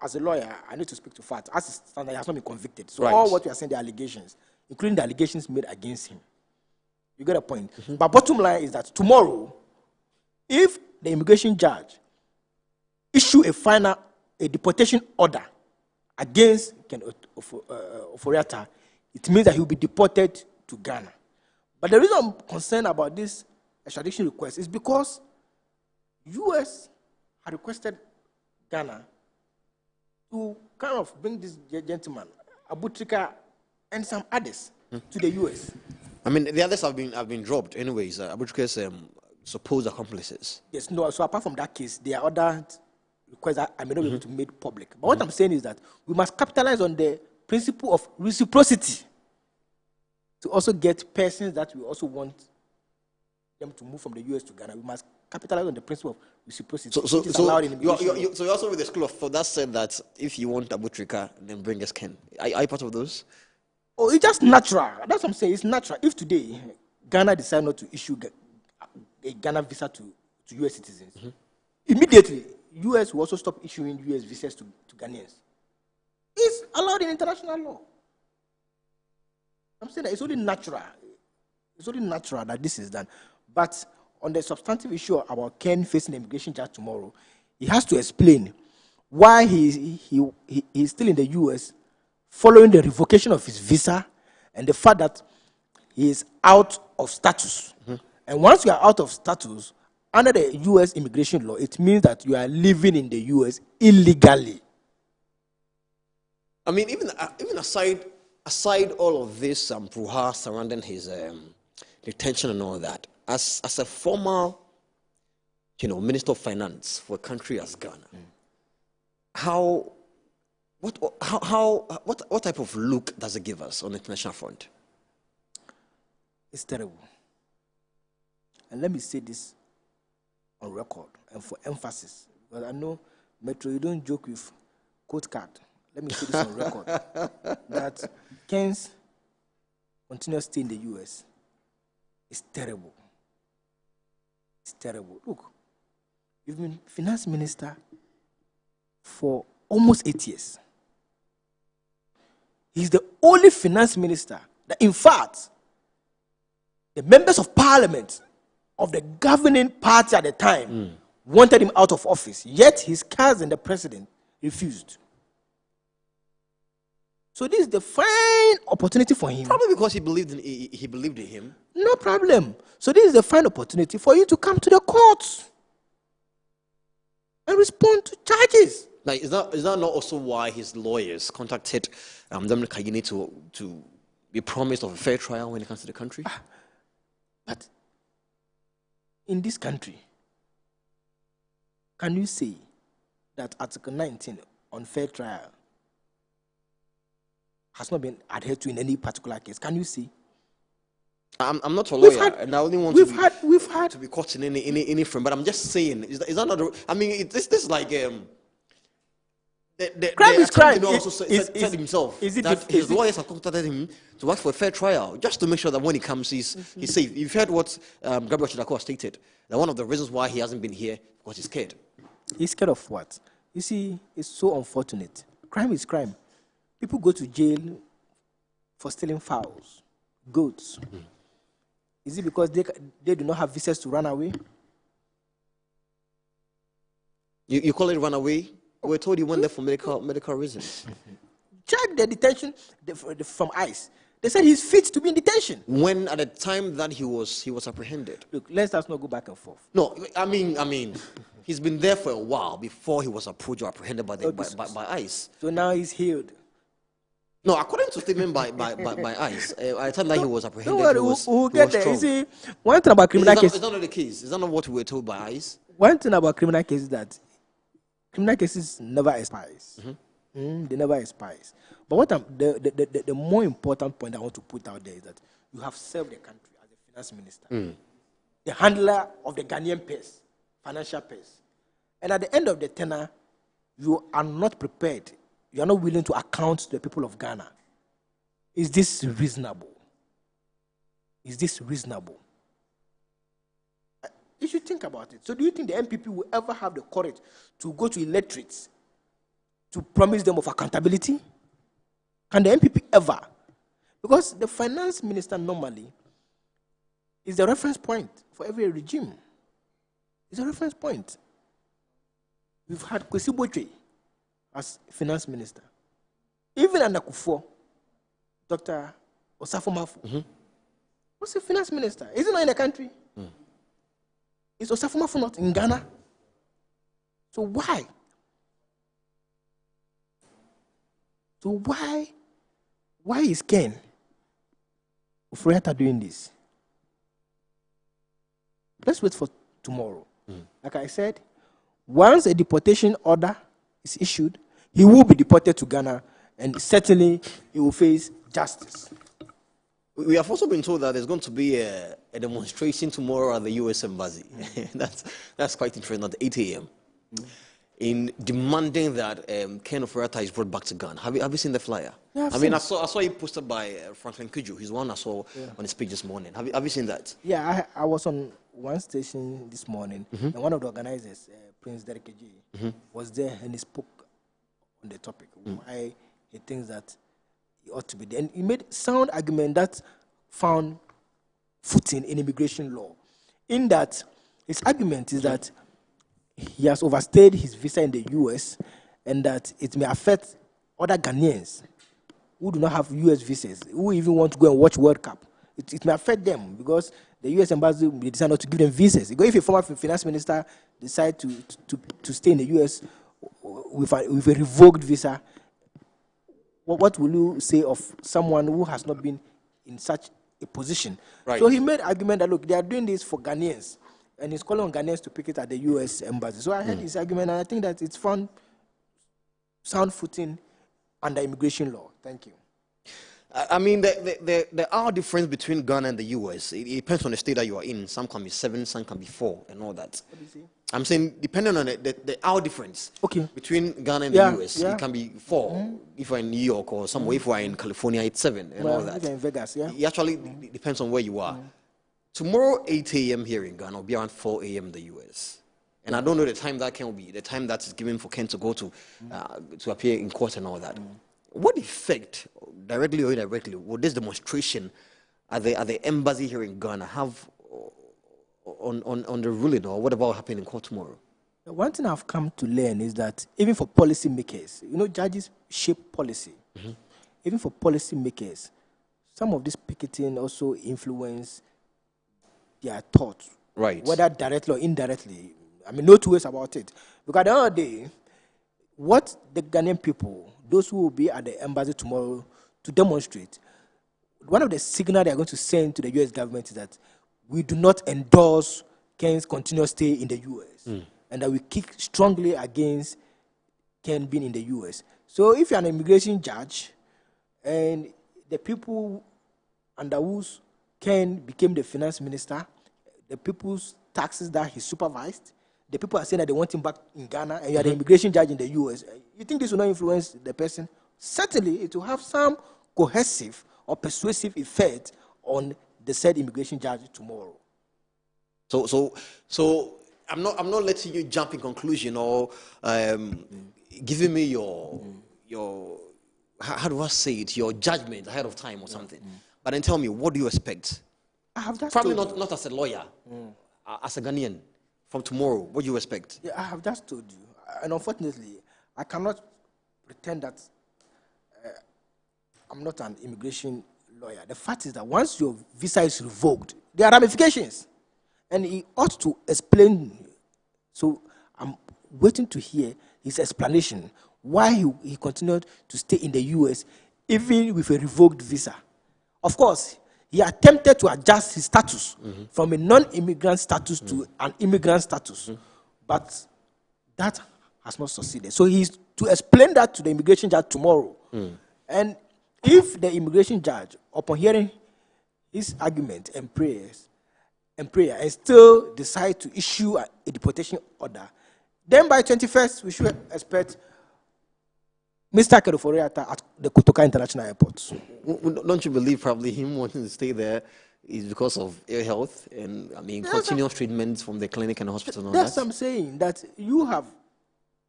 As a lawyer, I need to speak to facts. As it stands, he has not been convicted. So all what we are saying, the allegations, including the allegations made against him. You get a point. But bottom line is that tomorrow, if the immigration judge issue a deportation order against Ken Ofori-Atta, it means that he will be deported to Ghana. But the reason I'm concerned about this extradition request is because U.S. had requested Ghana to kind of bring this gentleman, Abutrika, and some others to the U.S. I mean, the others have been dropped anyways. Abutrika's supposed accomplices. Yes, no. So apart from that case, there are other requests that I may not be able to make public. But what I'm saying is that we must capitalize on the principle of reciprocity to also get persons that we also want them to move from the U.S. to Ghana. We must capitalize on the principle of reciprocity. So you're also with the school of thought that said that if you want Abutrika, then bring us Ken. Are you part of those? Oh, it's just natural. That's what I'm saying. It's natural. If today Ghana decide not to issue a Ghana visa to U.S. citizens, immediately U.S. will also stop issuing U.S. visas to Ghanaians. It's allowed in international law. I'm saying that it's only natural. It's only natural that this is done. But on the substantive issue about Ken facing the immigration judge tomorrow, he has to explain why he's still in the U.S. following the revocation of his visa and the fact that he is out of status. And once you are out of status, under the U.S. immigration law, it means that you are living in the U.S. illegally. I mean, even aside all of this brouhaha surrounding his detention and all that, as a former, Minister of Finance for a country as Ghana, what type of look does it give us on the international front? It's terrible. And let me say this on record and for emphasis, because I know, Metro, you don't joke with court card. Let me say this on record, that Ken's continuous stay in the U.S. is terrible. It's terrible. Look, you've been finance minister for almost 8 years. He's the only finance minister that, in fact, the members of parliament of the governing party at the time wanted him out of office, yet his cousin, the president, refused. So this is the fine opportunity for him. Probably because he believed in him. No problem. So this is the fine opportunity for you to come to the courts and respond to charges. Like, is that not also why his lawyers contacted Dominic Kayini to be promised of a fair trial when it comes to the country? But in this country, can you say that Article 19 on fair trial has not been adhered to in any particular case? Can you see? I'm not a lawyer, and I only want to be caught in any frame. But I'm just saying, is that not? I mean, this is like crime is crime. Said himself that his lawyers have contacted him to ask for a fair trial, just to make sure that when he comes, he's safe. You've heard what Gabriel Chidako stated, that one of the reasons why he hasn't been here because he's scared. He's scared of what? You see, it's so unfortunate. Crime is crime. People go to jail for stealing fowls, goats. Is it because they do not have visas to run away? You call it run away? We told you went there for medical reasons. Check the detention from ICE. They said he's fit to be in detention. When at the time that he was apprehended. Look, let's not go back and forth. No, I mean, he's been there for a while before he was approached or apprehended by ICE. So now he's healed. No, according to statement by ICE, at the time that he was apprehended, don't worry, we'll get there. You see, one thing about criminal cases. It's not the case. Is that not what we were told by ICE? One thing about criminal cases is that criminal cases never expires. They never expires. But what the more important point I want to put out there is that you have served the country as a finance minister, the handler of the Ghanaian purse, financial purse. And at the end of the tenure, you are not prepared. You are not willing to account to the people of Ghana. Is this reasonable? Is this reasonable? You should think about it. So do you think the MPP will ever have the courage to go to electorates to promise them of accountability? Can the MPP ever? Because the finance minister normally is the reference point for every regime. It's a reference point. We've had Kwesi Botwe as finance minister. Even under Kufuor, Dr. Osafo Mafu was a finance minister. Is he not in the country? Is Osafo Mafu not in Ghana? So why? Why is Ken Ofori-Atta doing this? Let's wait for tomorrow. Like I said, once a deportation order is issued, he will be deported to Ghana, and certainly he will face justice. We have also been told that there's going to be a demonstration tomorrow at the U.S. Embassy. That's quite interesting at 8 a.m. In demanding that Ken Ofori-Atta is brought back to Ghana. Have you seen the flyer? Yeah, I saw it posted by Franklin Kuju. He's one I saw on his page this morning. Have you seen that? Yeah, I was on one station this morning, and one of the organizers, Prince Derek Eji, was there, and he spoke on the topic, why he thinks that he ought to be there. And he made sound argument that found footing in immigration law, in that his argument is that he has overstayed his visa in the U.S. and that it may affect other Ghanaians who do not have U.S. visas, who even want to go and watch World Cup. It may affect them because the U.S. embassy will decide not to give them visas. If a former finance minister decides to stay in the U.S. with a revoked visa, what will you say of someone who has not been in such a position? Right. So he made argument that, look, they are doing this for Ghanaians, and he's calling on Ghanaians to pick it at the U.S. embassy. So I heard his argument, and I think that it's found sound footing under immigration law. Thank you. I mean, there are differences between Ghana and the U.S. It depends on the state that you are in. Some can be 7, some can be 4, and all that. What do you say? I'm saying, depending on the our difference between Ghana and the U.S., it can be 4 if we're in New York or somewhere. If we're in California, it's 7 and all that. In Vegas, yeah. It actually depends on where you are. Tomorrow, 8 a.m. here in Ghana will be around 4 a.m. in the U.S. And I don't know the time that Ken will be, the time that is given for Ken to go to appear in court and all that. What effect, directly or indirectly, would this demonstration at the embassy here in Ghana have on the ruling, or what about happening in court tomorrow? One thing I've come to learn is that even for policy makers, judges shape policy. Even for policy makers, some of this picketing also influence their thoughts. Right. Whether directly or indirectly. I mean, no two ways about it. Because at the end of the day, what the Ghanaian people, those who will be at the embassy tomorrow to demonstrate, one of the signals they are going to send to the U.S. government is that we do not endorse Ken's continuous stay in the U.S. And that we kick strongly against Ken being in the U.S. So if you're an immigration judge and the people under whose Ken became the finance minister, the people's taxes that he supervised, the people are saying that they want him back in Ghana, and you are the immigration judge in the U.S., you think this will not influence the person? Certainly, it will have some cohesive or persuasive effect on the said immigration judge tomorrow. So I'm not letting you jump in conclusion or giving me your how do I say it, your judgment ahead of time or something. But then tell me, what do you expect? I have just Probably told not as a lawyer, as a Ghanaian. From tomorrow, what do you expect? Yeah, I have just told you. And unfortunately, I cannot pretend that I'm not an immigration lawyer. The fact is that once your visa is revoked, there are ramifications. And he ought to explain. So I'm waiting to hear his explanation why he continued to stay in the US even with a revoked visa. Of course, he attempted to adjust his status from a non-immigrant status to an immigrant status. But that has not succeeded. So he's to explain that to the immigration judge tomorrow. And if the immigration judge, upon hearing his argument and prayer, and still decide to issue a deportation order, then by 21st, we should expect Mr. Kedoforiata at the Kotoka International Airport. Don't you believe probably him wanting to stay there is because of ill health and, I mean, continuous treatments from the clinic and the hospital? And That's what I'm saying, that you have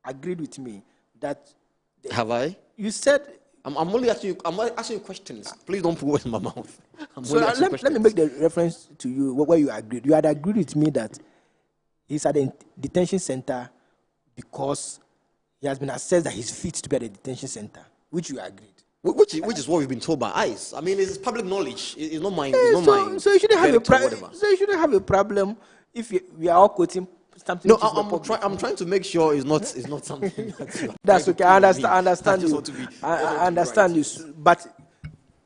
agreed with me that... Have I? You said... I'm only asking you questions. Please don't put words in my mouth. So let me make the reference to you where you agreed. You had agreed with me that he's at a detention center because he has been assessed that he's fit to be at a detention center, which you agreed. Which is what we've been told by ICE. I mean, it's public knowledge. It's not mine. It's not mine. So you shouldn't have a problem. So you shouldn't have a problem if we are all quoting something. No, I'm trying to make sure it's not something that's okay. I understand you. I understand you. But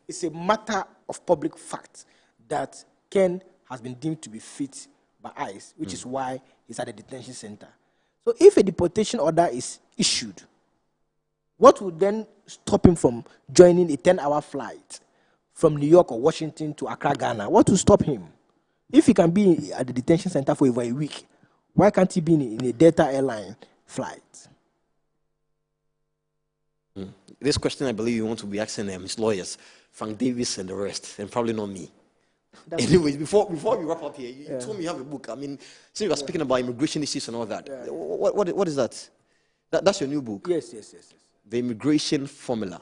it's a matter of public fact that Ken has been deemed to be fit by ICE, which is why he's at a detention center. So if a deportation order is issued, what would then stop him from joining a 10-hour flight from New York or Washington to Accra, Ghana? What will stop him? If he can be at the detention center for over a week, why can't he be in a Delta airline flight? This question, I believe you want to be asking his lawyers, Frank Davis and the rest, and probably not me. Anyways, before we wrap up here, you told me you have a book. I mean, since you were speaking about immigration issues and all that, what is that? That's your new book? Yes. The Immigration Formula,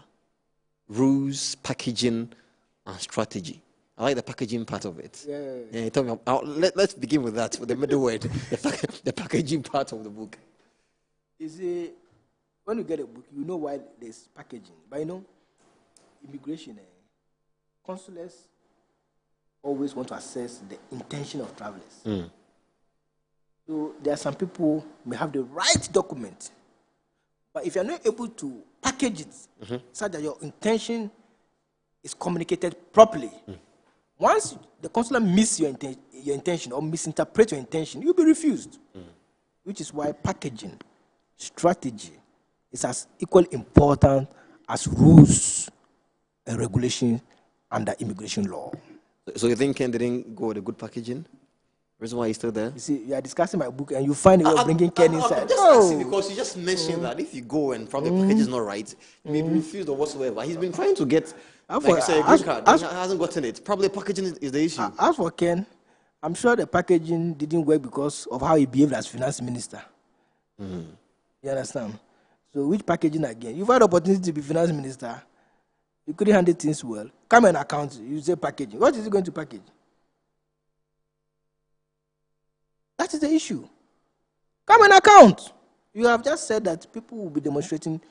Rules, Packaging, and Strategy. I like the packaging part of it. Yeah. Tell me, let's begin with that, with the middle word, the packaging part of the book. You see, when you get a book, you know why there's packaging. But you know, immigration, consulates always want to assess the intention of travelers. So there are some people who may have the right document, but if you're not able to package it such that your intention is communicated properly, once the consular misses your intention or misinterprets your intention, you'll be refused. Which is why packaging, strategy is as equally important as rules and regulations under immigration law. So you think Ken didn't go with a good packaging? Reason why he's still there? You see, you are discussing my book and you find you're bringing Ken inside. I'm just asking because you just mentioned that if you go and probably the package is not right, you may be refused or whatsoever. He's been trying to get, like you say, a green card. He hasn't gotten it. Probably packaging is the issue. As for Ken, I'm sure the packaging didn't work because of how he behaved as finance minister. You understand? So which packaging again? You've had the opportunity to be finance minister. You couldn't handle things well. Come and account. You say packaging. What is he going to package? That is the issue. Come and account. You have just said that people will be demonstrating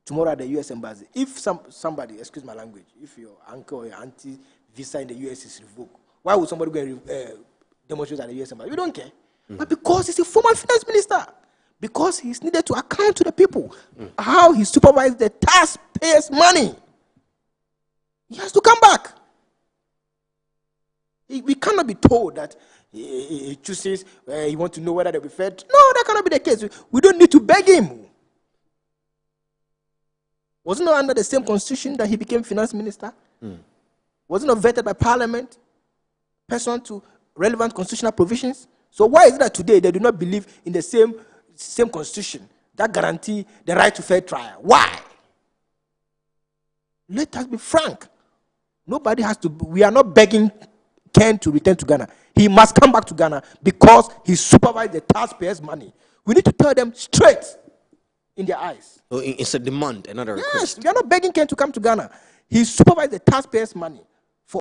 tomorrow at the U.S. Embassy. If somebody, excuse my language, if your uncle or your auntie visa in the U.S. is revoked, why would somebody go and demonstrate at the U.S. Embassy? We don't care. But because he's a former finance minister, because he's needed to account to the people how he supervised the taxpayers' money, he has to come back. We cannot be told that he chooses, he wants to know whether they'll be fed. No, that cannot be the case. We don't need to beg him. Wasn't it under the same constitution that he became finance minister? Wasn't it vetted by parliament, pursuant to relevant constitutional provisions? So why is it that today they do not believe in the same constitution that guarantee the right to fair trial? Why? Let us be frank. Nobody has to, we are not begging Ken to return to Ghana. He must come back to Ghana because he supervised the taxpayers' money. We need to tell them straight. in their eyes. Oh, it's a demand, another request. Yes, we are not begging Ken to come to Ghana. He supervised the taxpayers' money.